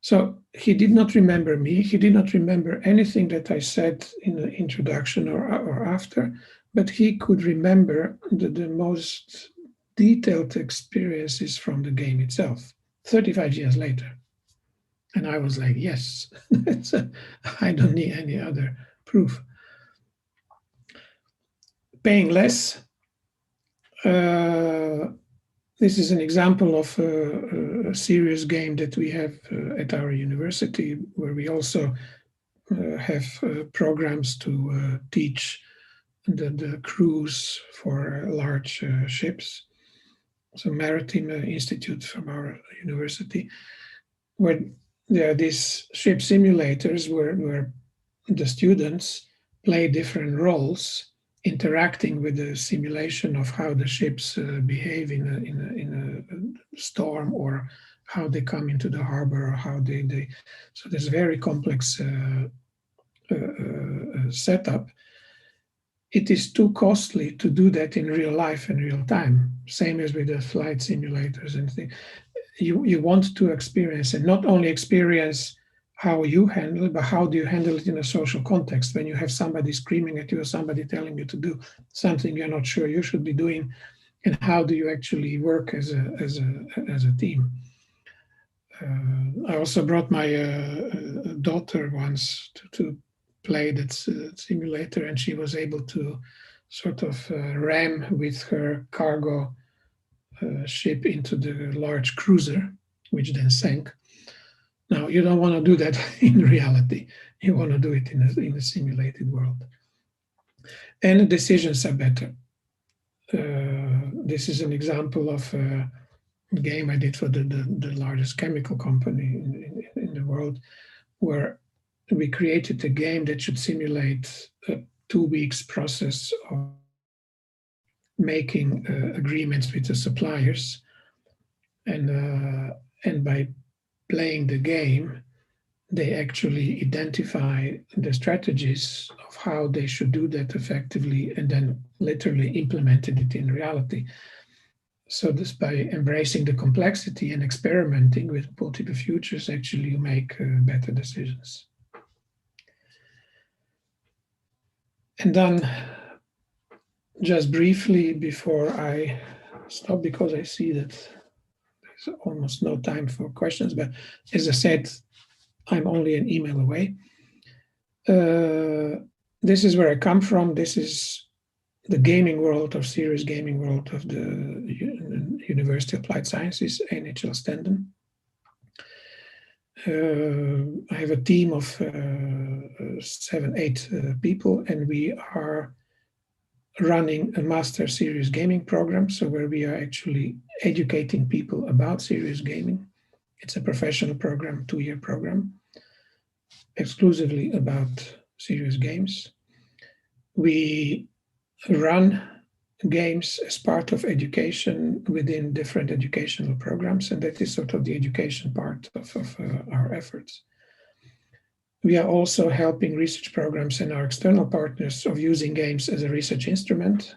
So he did not remember me. He did not remember anything that I said in the introduction or after, but he could remember the most detailed experiences from the game itself, 35 years later. And I was like, yes, I don't need any other proof. Paying less. This is an example of a serious game that we have at our university, where we also have programs to teach the crews for large ships. So Maritime Institute from our university, where there are these ship simulators where the students play different roles, interacting with the simulation of how the ships behave in a storm, or how they come into the harbor, or how they so there's a very complex setup. It is too costly to do that in real life and real time, same as with the flight simulators and things. You want to experience, and not only experience how you handle it, but how do you handle it in a social context when you have somebody screaming at you or somebody telling you to do something you're not sure you should be doing, and how do you actually work as a team? I also brought my daughter once to play that simulator, and she was able to sort of ram with her cargo ship into the large cruiser, which then sank. Now, you don't want to do that in reality. You want to do it in a simulated world. And the decisions are better. This is an example of a game I did for the largest chemical company in the world, where we created a game that should simulate a 2 weeks process of making agreements with the suppliers. And by playing the game, they actually identify the strategies of how they should do that effectively, and then literally implemented it in reality. So this, by embracing the complexity and experimenting with multiple futures, actually you make better decisions. And then just briefly before I stop, because I see that there's almost no time for questions, but as I said, I'm only an email away. This is where I come from. This is the gaming world, of serious gaming world of the University of Applied Sciences, NHL Stendon. I have a team of 7-8 people, and we are running a master serious gaming program. So where we are actually educating people about serious gaming. It's a professional program, 2-year program, exclusively about serious games. We run games as part of education within different educational programs, and that is sort of the education part of our efforts. We are also helping research programs and our external partners of using games as a research instrument,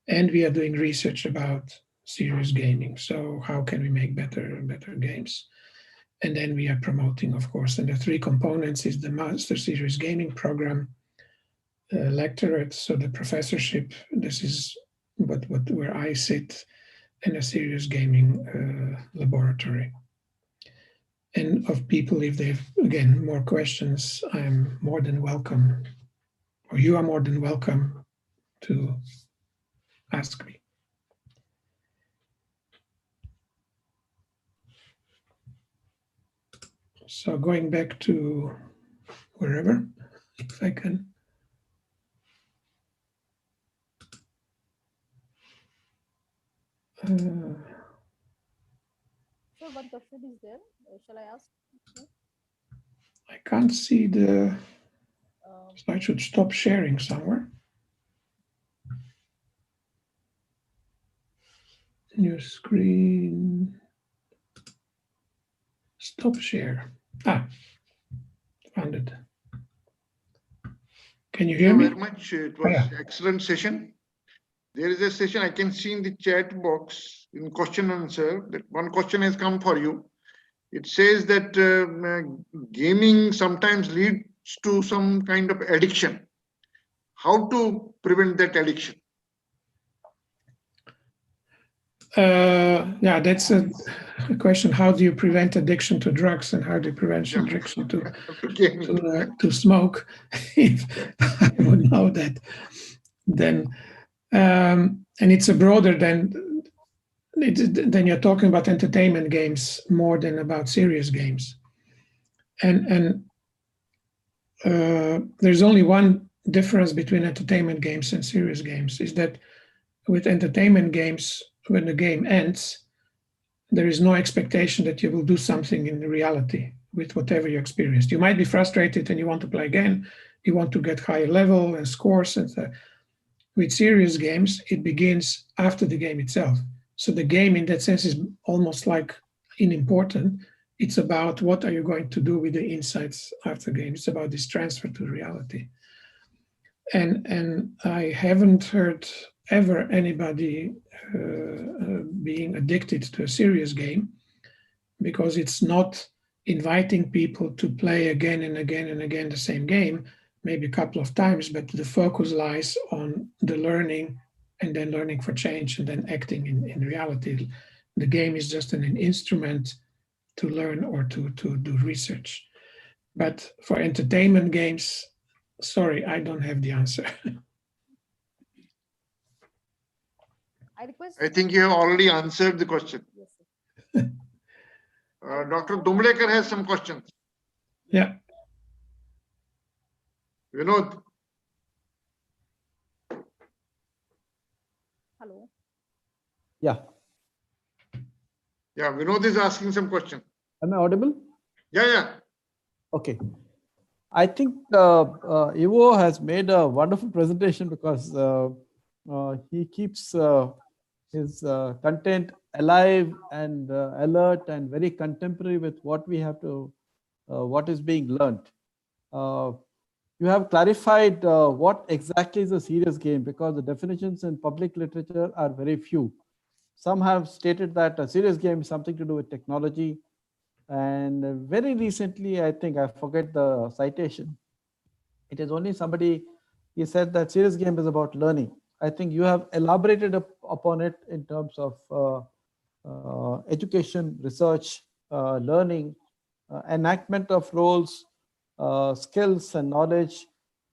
and we are doing research about serious gaming. So how can we make better games? And then we are promoting, of course, and the 3 components is the Master Serious Gaming Program, lectorate, so the professorship, this is where I sit, and a serious gaming laboratory. And of people, if they've, again, more questions, I'm more than welcome, or you are more than welcome to ask me. So going back to wherever, if I can. So one question is there. Shall I ask? I can't see the, so I should stop sharing somewhere. New screen. Stop share. Found it. Can you hear Thank me? you very much. It was excellent session. There is a session I can see in the chat box in question and answer that one question has come for you. It says that gaming sometimes leads to some kind of addiction. How to prevent that addiction? Yeah, that's a question. How do you prevent addiction to drugs, and how do you prevent addiction to smoke? If I would know that, then and it's a broader than you're talking about entertainment games more than about serious games, and there's only one difference between entertainment games and serious games, is that with entertainment games, when the game ends, there is no expectation that you will do something in reality with whatever you experienced. You might be frustrated and you want to play again, you want to get higher level and scores. And with serious games, it begins after the game itself. So the game in that sense is almost like unimportant. It's about what are you going to do with the insights after the game. It's about this transfer to reality. And I haven't heard ever anybody being addicted to a serious game, because it's not inviting people to play again and again and again the same game, maybe a couple of times, but the focus lies on the learning and then learning for change and then acting in reality. The game is just an instrument to learn or to do research. But for entertainment games, sorry, I don't have the answer. I request. I think you have already answered the question. Yes, sir. Dr. Dumblekar has some questions. Yeah. Vinod, Hello. Yeah. yeah, Vinod is asking some question. Am I audible? Yeah. Okay. I think Ivo has made a wonderful presentation because he keeps his content alive and alert and very contemporary with what we have to, what is being learned. You have clarified what exactly is a serious game, because the definitions in public literature are very few. Some have stated that a serious game is something to do with technology. And very recently, I think, I forget the citation, it is only somebody, he said that serious game is about learning. I think you have elaborated upon it in terms of education, research, learning, enactment of roles, skills and knowledge.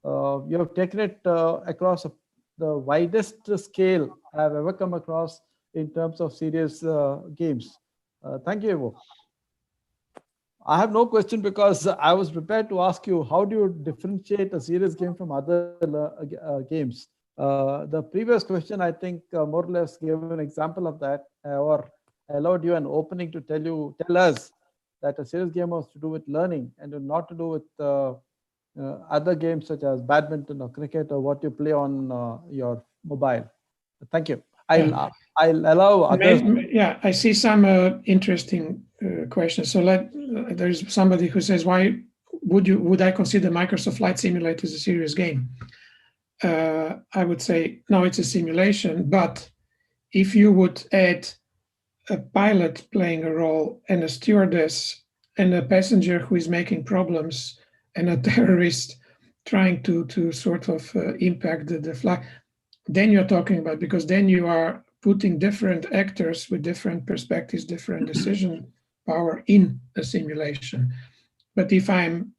You have taken it across the widest scale I have ever come across in terms of serious games. Thank you, Ivo. I have no question because I was prepared to ask you, how do you differentiate a serious game from other games? The previous question, I think, more or less gave an example of that, or allowed you an opening to tell us that a serious game was to do with learning and not to do with other games such as badminton or cricket or what you play on your mobile. Thank you. I'll allow others. Yeah, I see some interesting questions. So there's somebody who says, why would I consider Microsoft Flight Simulator as a serious game? I would say, no, it's a simulation, but if you would add a pilot playing a role and a stewardess and a passenger who is making problems and a terrorist trying to sort of impact the flight, then you're talking about, because then you are putting different actors with different perspectives, different decision power in a simulation. But if I'm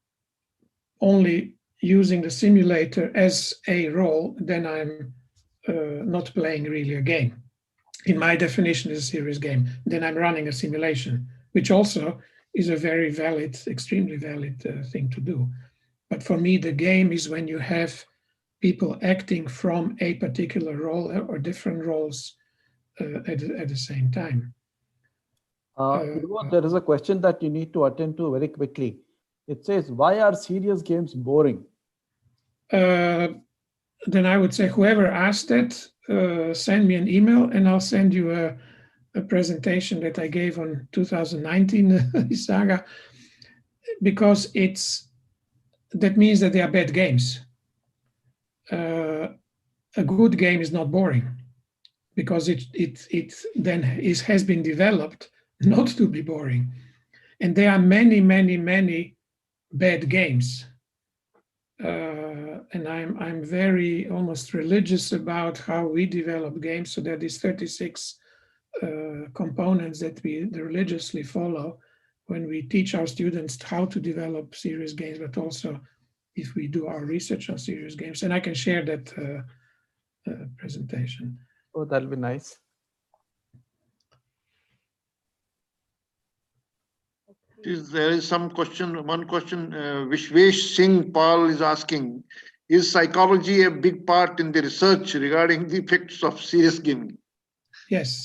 only using the simulator as a role, then I'm not playing really a game. In my definition, is a serious game. Then I'm running a simulation, which also is a very valid, extremely valid thing to do. But for me, the game is when you have people acting from a particular role or different roles at the same time. There is a question that you need to attend to very quickly. It says, why are serious games boring? Then I would say, whoever asked that, send me an email and I'll send you a presentation that I gave on 2019 Saga, because that means that they are bad games. A good game is not boring, because it then has been developed not to be boring. And there are many, many, many bad games. And I'm very almost religious about how we develop games, so that these 36 components that we religiously follow when we teach our students how to develop serious games, but also if we do our research on serious games. And I can share that presentation. Oh, that'll be nice. There is some question, one question, Vishwesh Singh Paul is asking, is psychology a big part in the research regarding the effects of serious gaming? Yes.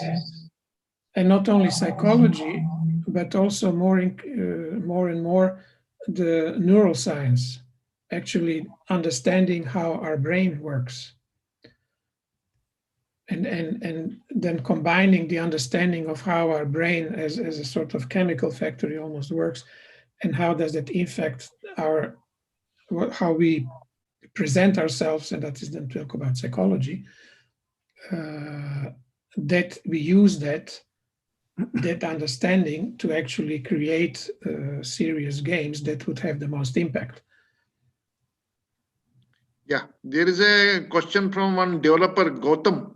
And not only psychology, but also more and more the neuroscience, actually understanding how our brain works. And then combining the understanding of how our brain as a sort of chemical factory almost works, and how does that affect how we present ourselves, and that is then talk about psychology, that we use that that understanding to actually create serious games that would have the most impact. Yeah, there is a question from one developer, Gautam.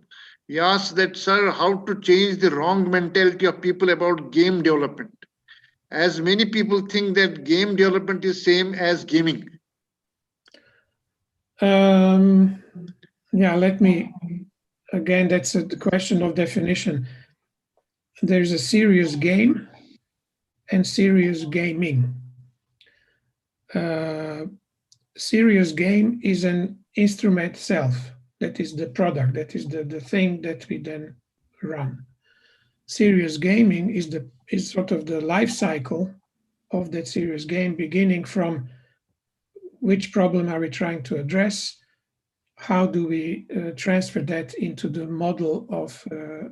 He asks that, sir, how to change the wrong mentality of people about game development? As many people think that game development is same as gaming. Yeah, let me, again, that's a question of definition. There's a serious game and serious gaming. Serious game is an instrument itself. That is the product, that is the thing that we then run. Serious gaming is sort of the life cycle of that serious game, beginning from which problem are we trying to address, how do we transfer that into the model of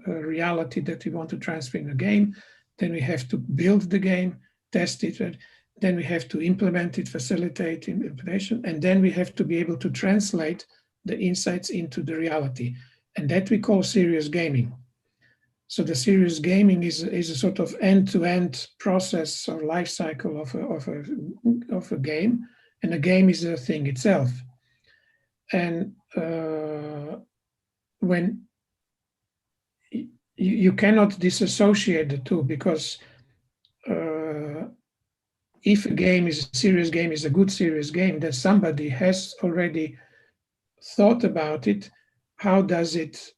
reality that we want to transfer in a game. Then we have to build the game, test it, then we have to implement it, facilitate implementation, and then we have to be able to translate the insights into the reality. And that we call serious gaming. So the serious gaming is a sort of end-to-end process or life cycle of a game, and a game is a thing itself. And when you cannot disassociate the two, because if a game is a serious game, is a good serious game, then somebody has already thought about it. How does it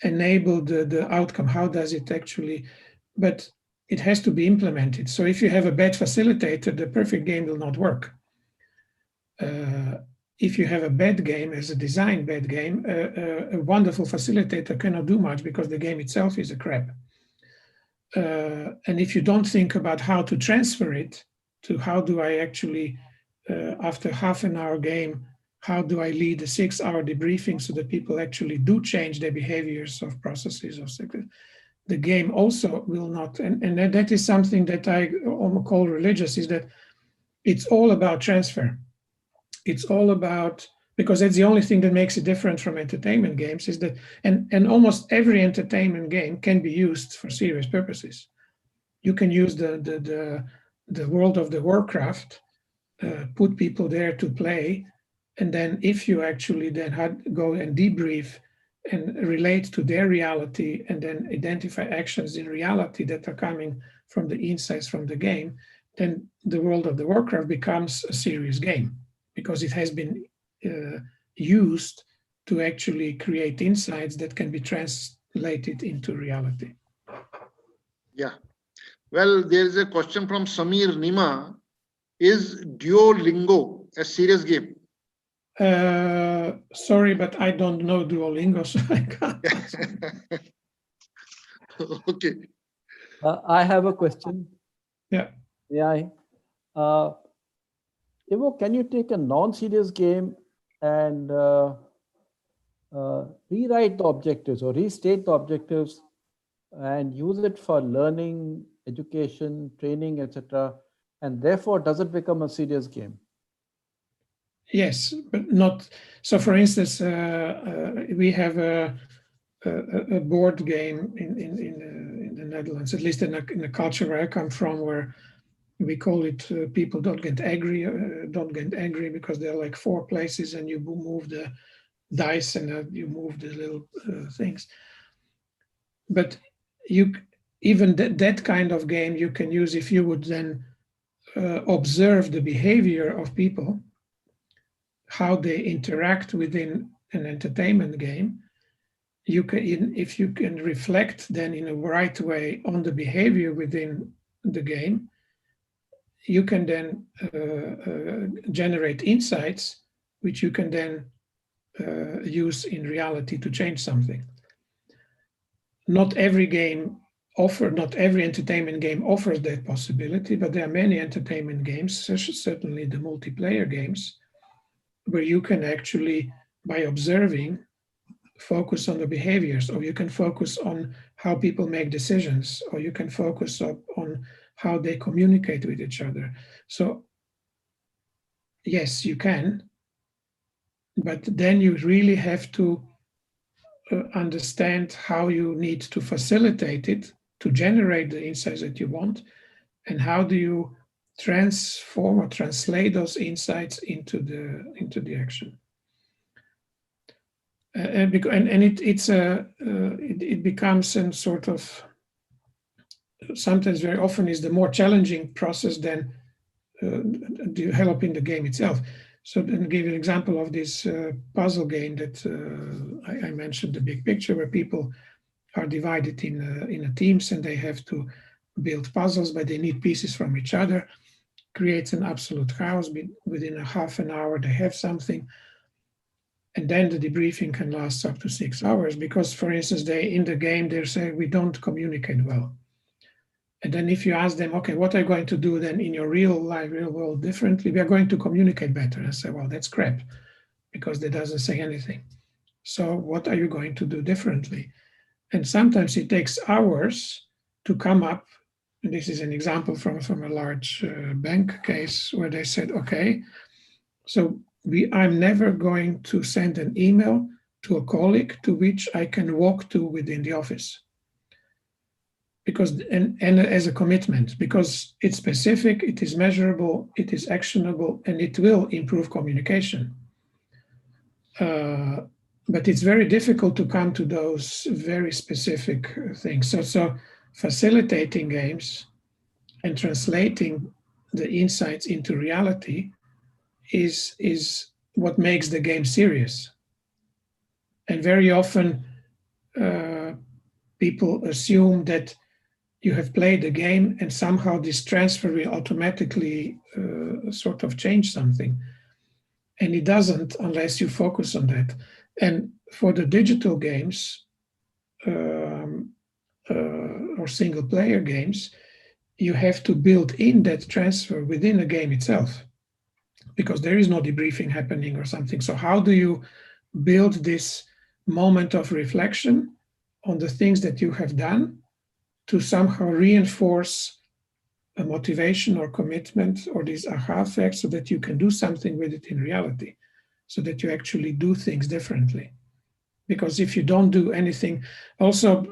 enable the outcome? How does it actually, but it has to be implemented. So if you have a bad facilitator, the perfect game will not work. If you have a bad game, as a design bad game, a wonderful facilitator cannot do much because the game itself is a crap. And if you don't think about how to transfer it to how do I actually, after half an hour game, how do I lead a 6-hour debriefing so that people actually do change their behaviors of processes of the game also will not, and that is something that I almost call religious, is that it's all about transfer. It's all about, because that's the only thing that makes it different from entertainment games, is that, and almost every entertainment game can be used for serious purposes. You can use the World of the Warcraft, put people there to play, and then if you actually then go and debrief and relate to their reality and then identify actions in reality that are coming from the insights from the game, then the World of the Warcraft becomes a serious game because it has been used to actually create insights that can be translated into reality. Yeah. Well, there is a question from Samir Nima. Is Duolingo a serious game? Sorry, but I don't know Duolingo, so I can't. Okay. I have a question. Yeah. Yeah. Ivo, can you take a non-serious game and rewrite the objectives or restate the objectives and use it for learning, education, training, etc., and therefore does it become a serious game? Yes, but not. So, for instance, we have a board game in the Netherlands, at least in the culture where I come from, where we call it people don't get angry because there are like 4 places and you move the dice and you move the little things. But even that kind of game you can use if you would then observe the behavior of people, how they interact within an entertainment game. You can, if you can reflect then in a right way on the behavior within the game, you can then generate insights which you can then use in reality to change something. Not every entertainment game offers that possibility, but there are many entertainment games, certainly the multiplayer games, where you can actually, by observing, focus on the behaviors, or you can focus on how people make decisions, or you can focus on how they communicate with each other. So yes, you can, but then you really have to understand how you need to facilitate it to generate the insights that you want, and how do you transform or translate those insights into the action. It becomes a sort of, sometimes very often is the more challenging process than developing the game itself. So then give you an example of this puzzle game that I mentioned, the big picture, where people are divided in teams and they have to build puzzles, but they need pieces from each other. Creates an absolute chaos. Within a half an hour they have something, and then the debriefing can last up to 6 hours because, for instance, in the game they say we don't communicate well. And then if you ask them, okay, what are you going to do then in your real life, real world differently? We are going to communicate better. And I say, well, that's crap, because that doesn't say anything. So what are you going to do differently? And sometimes it takes hours to come up. And this is an example from a large bank case where they said, okay, so I'm never going to send an email to a colleague to which I can walk to within the office. Because and as a commitment, because it's specific, it is measurable, it is actionable, and it will improve communication. But it's very difficult to come to those very specific things. So facilitating games and translating the insights into reality is what makes the game serious. And very often people assume that you have played the game and somehow this transfer will automatically sort of change something. And it doesn't unless you focus on that. And for the digital games or single player games, you have to build in that transfer within the game itself, because there is no debriefing happening or something. So how do you build this moment of reflection on the things that you have done to somehow reinforce a motivation or commitment or this aha effect, so that you can do something with it in reality, so that you actually do things differently? Because if you don't do anything, also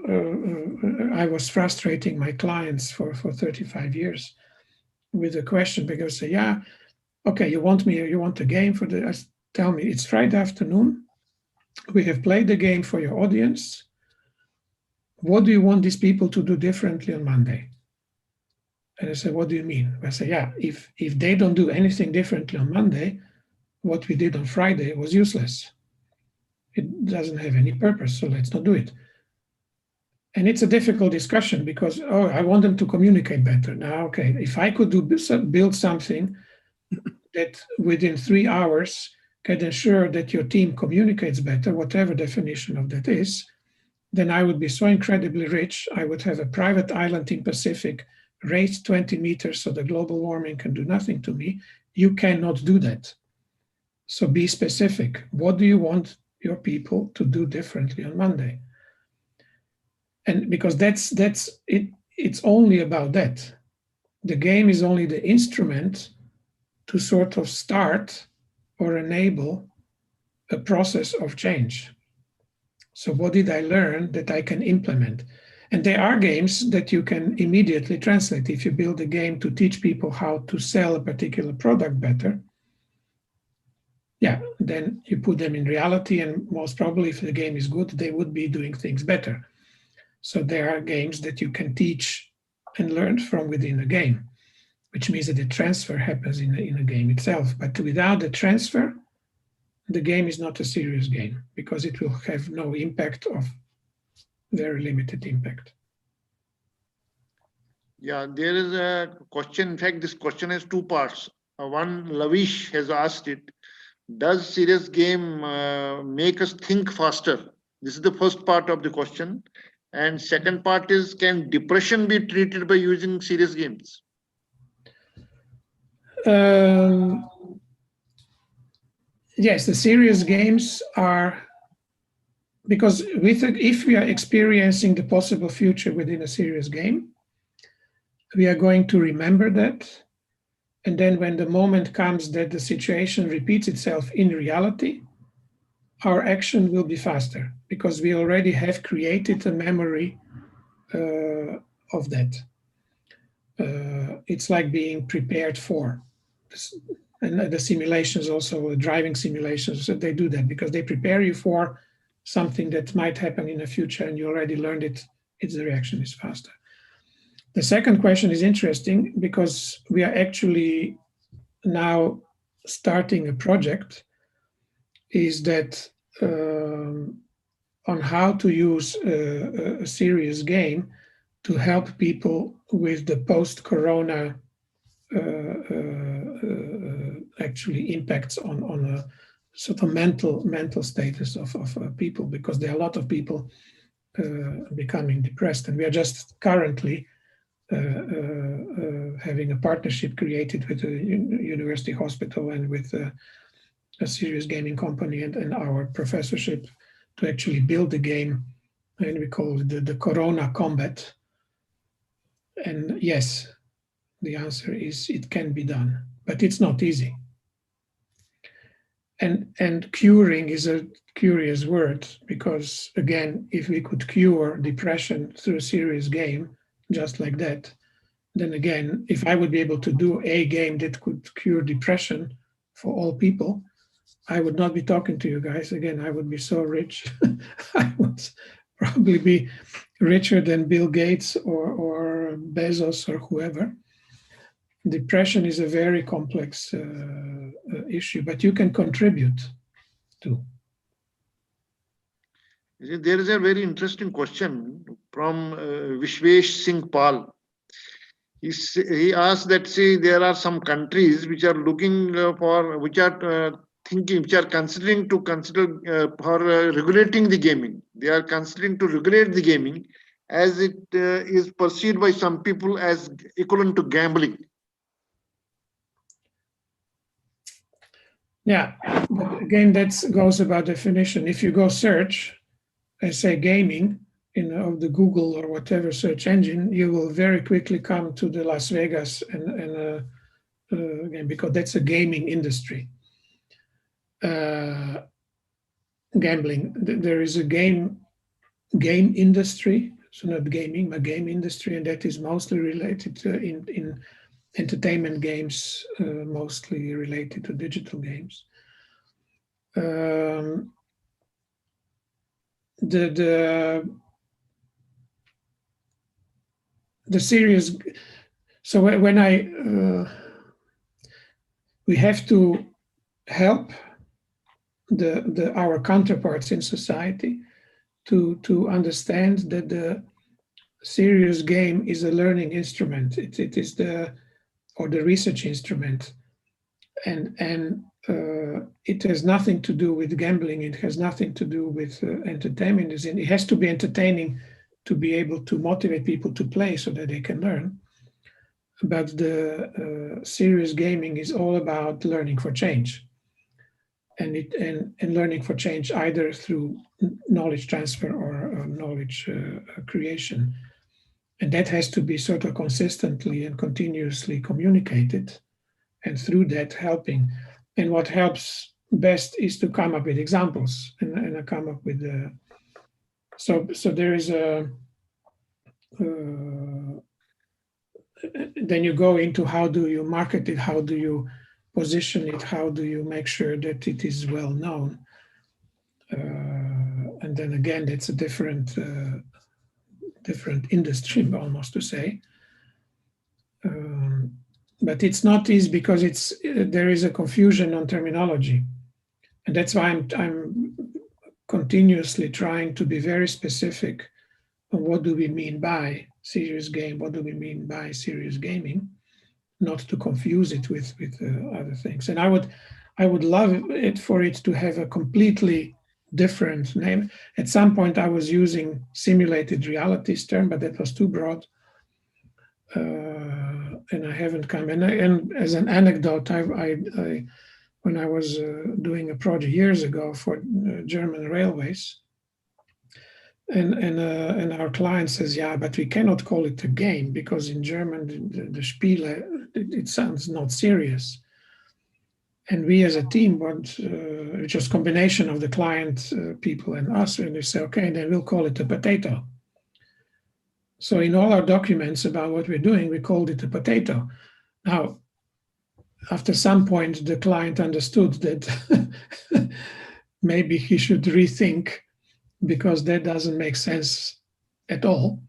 I was frustrating my clients for 35 years with a question, because they say, yeah, okay, you want a game for tell me, it's Friday afternoon, we have played the game for your audience. What do you want these people to do differently on Monday? And I said, what do you mean? I say, yeah, if they don't do anything differently on Monday, what we did on Friday was useless. It doesn't have any purpose, so let's not do it. And it's a difficult discussion because, I want them to communicate better. Now, okay, if I could build something that within 3 hours can ensure that your team communicates better, whatever definition of that is, then I would be so incredibly rich. I would have a private island in Pacific, raised 20 meters so the global warming can do nothing to me. You cannot do that. So be specific. What do you want your people to do differently on Monday? And because that's it, it's only about that. The game is only the instrument to sort of start or enable a process of change. So what did I learn that I can implement? And there are games that you can immediately translate. If you build a game to teach people how to sell a particular product better, yeah, then you put them in reality, and most probably if the game is good, they would be doing things better. So there are games that you can teach and learn from within a game, which means that the transfer happens in the game itself. But without the transfer, the game is not a serious game, because it will have no impact, of very limited impact. Yeah, there is a question. In fact, this question has two parts. One, Lavish has asked it. Does serious game make us think faster? This is the first part of the question. And second part is, can depression be treated by using serious games? Yes, the serious games are, because if we are experiencing the possible future within a serious game, we are going to remember that. And then when the moment comes that the situation repeats itself in reality, our action will be faster, because we already have created a memory of that. It's like being prepared for. And the simulations also, driving simulations, they do that because they prepare you for something that might happen in the future and you already learned it, the reaction is faster. The second question is interesting because we are actually now starting a project is that on how to use a serious game to help people with the post-corona actually impacts on a sort of mental status of people, because there are a lot of people becoming depressed, and we are just currently having a partnership created with a university hospital and with a serious gaming company and our professorship to actually build a game, and we call it the Corona Combat. And yes, the answer is it can be done, but it's not easy. And curing is a curious word, because again, if we could cure depression through a serious game just like that, then again, if I would be able to do a game that could cure depression for all people, I would not be talking to you guys. Again, I would be so rich. I would probably be richer than Bill Gates or Bezos or whoever. Depression is a very complex issue, but you can contribute to. There is a very interesting question from Vishwesh Singh Pal. He asked that, see, there are some countries which are looking which are considering for regulating the gaming. They are considering to regulate the gaming as it is perceived by some people as equivalent to gambling. Yeah, but again, that goes about definition. If you go search, I say gaming of the Google or whatever search engine, you will very quickly come to the Las Vegas and again, because that's a gaming industry. Gambling. There is a game industry, so not gaming, but game industry, and that is mostly related to in entertainment games, mostly related to digital games. The serious. So when we have to help our counterparts in society to understand that the serious game is a learning instrument. It is the research instrument, and it has nothing to do with gambling. It has nothing to do with entertainment. It has to be entertaining to be able to motivate people to play so that they can learn. But the serious gaming is all about learning for change. And learning for change either through knowledge transfer or knowledge creation. And that has to be sort of consistently and continuously communicated, and through that helping. And what helps best is to come up with examples and come up with so there is a then you go into how do you market it, how do you position it, how do you make sure that it is well known, and then again it's a different industry almost to say, but it's not easy because there is a confusion on terminology, and that's why I'm continuously trying to be very specific on what do we mean by serious game, what do we mean by serious gaming, not to confuse it with other things. And I would love it for it to have a completely different name. At some point I was using simulated realities term, but that was too broad, and I haven't come. And as an anecdote, I when I was doing a project years ago for German railways, and our client says, yeah, but we cannot call it a game because in German the Spiele, it sounds not serious. And we as a team want just combination of the client people and us, and they say, okay, then we'll call it a potato. So in all our documents about what we're doing, we called it a potato. Now, after some point, the client understood that maybe he should rethink, because that doesn't make sense at all.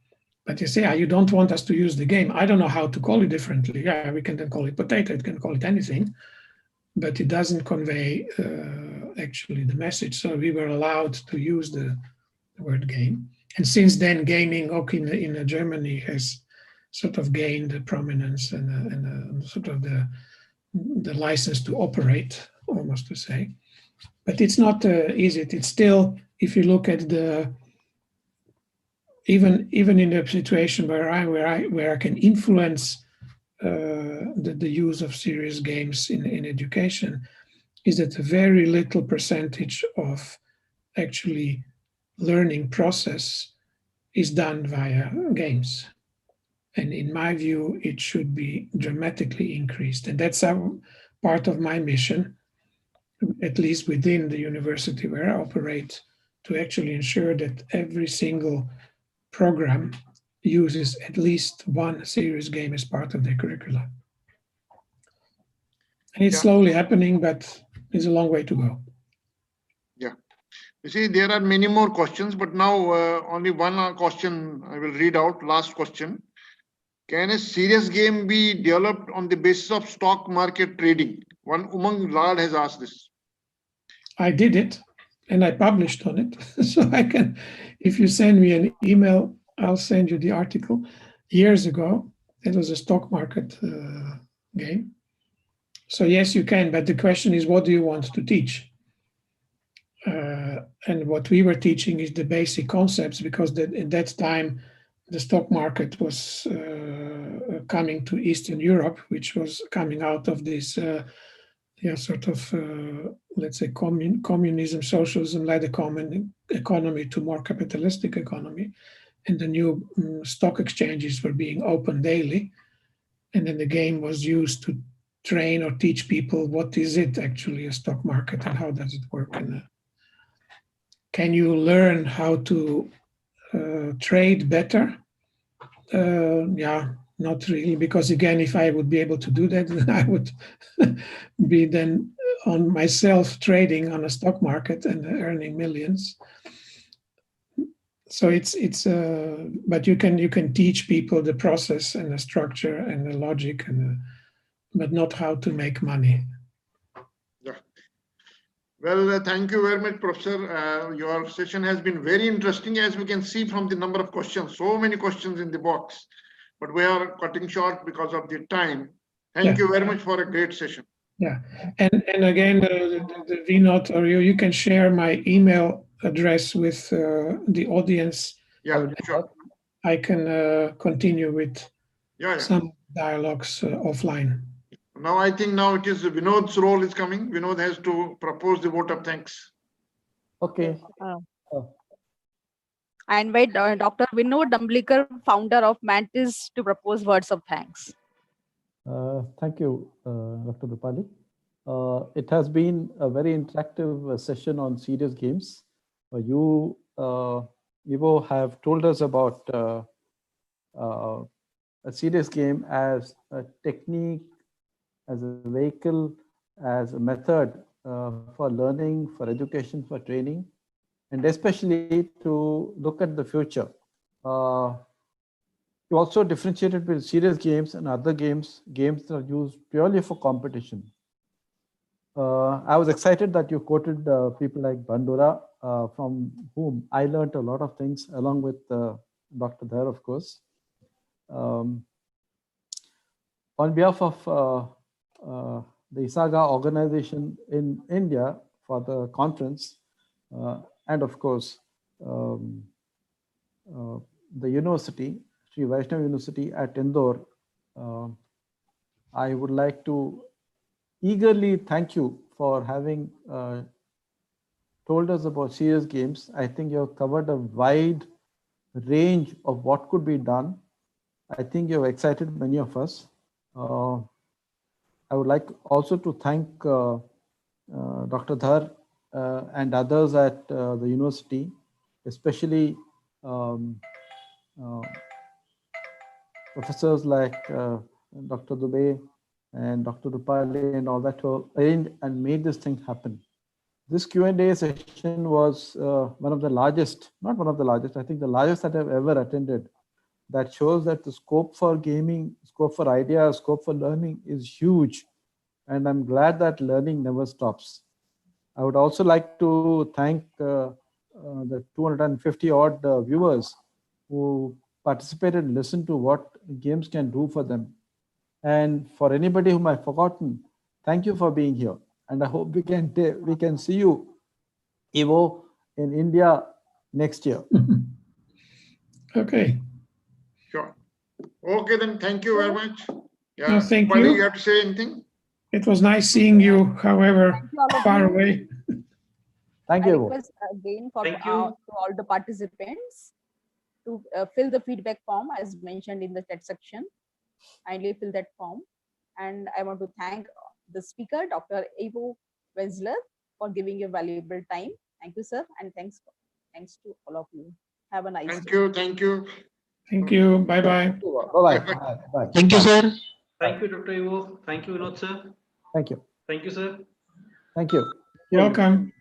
But you say, you don't want us to use the game. I don't know how to call it differently. Yeah, we can then call it potato. It can call it anything, but it doesn't convey actually the message. So we were allowed to use the word game. And since then, gaming in Germany has sort of gained the prominence and sort of the license to operate, almost to say. But it's not easy. It's still, if you look at the, even in a situation where I can influence the use of serious games in education, is that a very little percentage of actually learning process is done via games. And in my view, it should be dramatically increased. And that's part of my mission, at least within the university where I operate, to actually ensure that every single program uses at least one serious game as part of their curricula. And it's slowly happening, but there's a long way to go. Yeah. You see, there are many more questions, but now only one question I will read out. Last question. Can a serious game be developed on the basis of stock market trading? One Umang Lad has asked this. I did it and I published on it. So I can, if you send me an email, I'll send you the article. Years ago, it was a stock market game. So yes, you can, but the question is, what do you want to teach? And what we were teaching is the basic concepts, because at that time, the stock market was coming to Eastern Europe, which was coming out of this sort of, let's say, communism, socialism led economy to more capitalistic economy. And the new stock exchanges were being opened daily. And then the game was used to train or teach people what is it actually a stock market and how does it work. And can you learn how to trade better? Yeah, not really, because again, if I would be able to do that, then I would be then on myself trading on a stock market and earning millions. So it's but you can teach people the process and the structure and the logic, but not how to make money. Yeah. Well, thank you very much, Professor. Your session has been very interesting, as we can see from the number of questions. So many questions in the box, but we are cutting short because of the time. Thank you very much for a great session. Yeah, and again, the VNOT, or you can share my email address with the audience. Yeah, sure. I can continue with Yeah. some dialogues offline. Now I think now it is Vinod's role is coming. Vinod has to propose the vote of thanks. Okay. I invite Dr. Vinod Damblekar, founder of Mantis, to propose words of thanks. Thank you, Dr. Rupali. It has been a very interactive session on serious games. You, Ivo, have told us about a serious game as a technique, as a vehicle, as a method for learning, for education, for training, and especially to look at the future. You also differentiated between serious games and other games that are used purely for competition. I was excited that you quoted people like Bandura, from whom I learned a lot of things, along with Dr. Dhar, of course. On behalf of the ISAGA organization in India for the conference, and of course, the university, Sri Vaishnav University at Indore, I would like to eagerly thank you for having told us about serious games. I think you have covered a wide range of what could be done. I think you have excited many of us. I would like also to thank Dr. Dhar and others at the university, especially professors like Dr. Dubey and Dr. Rupali and all that who arranged and made this thing happen. This Q&A session was one of the largest, not one of the largest, I think the largest that I've ever attended. That shows that the scope for gaming, scope for ideas, scope for learning is huge. And I'm glad that learning never stops. I would also like to thank the 250 odd viewers who participated and listened to what games can do for them. And for anybody whom I've forgotten, thank you for being here. And I hope we can see you, Evo, in India next year. Okay. Sure. Okay, then thank you very much. Yeah. No, thank Rupali, you. you have to say anything? It was nice seeing you, however Thank you, all of far you. away. Thank I you, Evo. request again for Thank you. to all the participants to fill the feedback form as mentioned in the chat section. Kindly fill that form. And I want to thank the speaker, Dr. Evo Wenzler, for giving your valuable time. Thank you, sir, and thanks to all of you. Have a nice Thank day. you, thank you. Thank you. Bye-bye. Bye-bye. Bye. Thank you, sir. Thank you, Dr. Ivo. Thank you, Vinod sir. Thank you. Thank you, sir. Thank you. Welcome.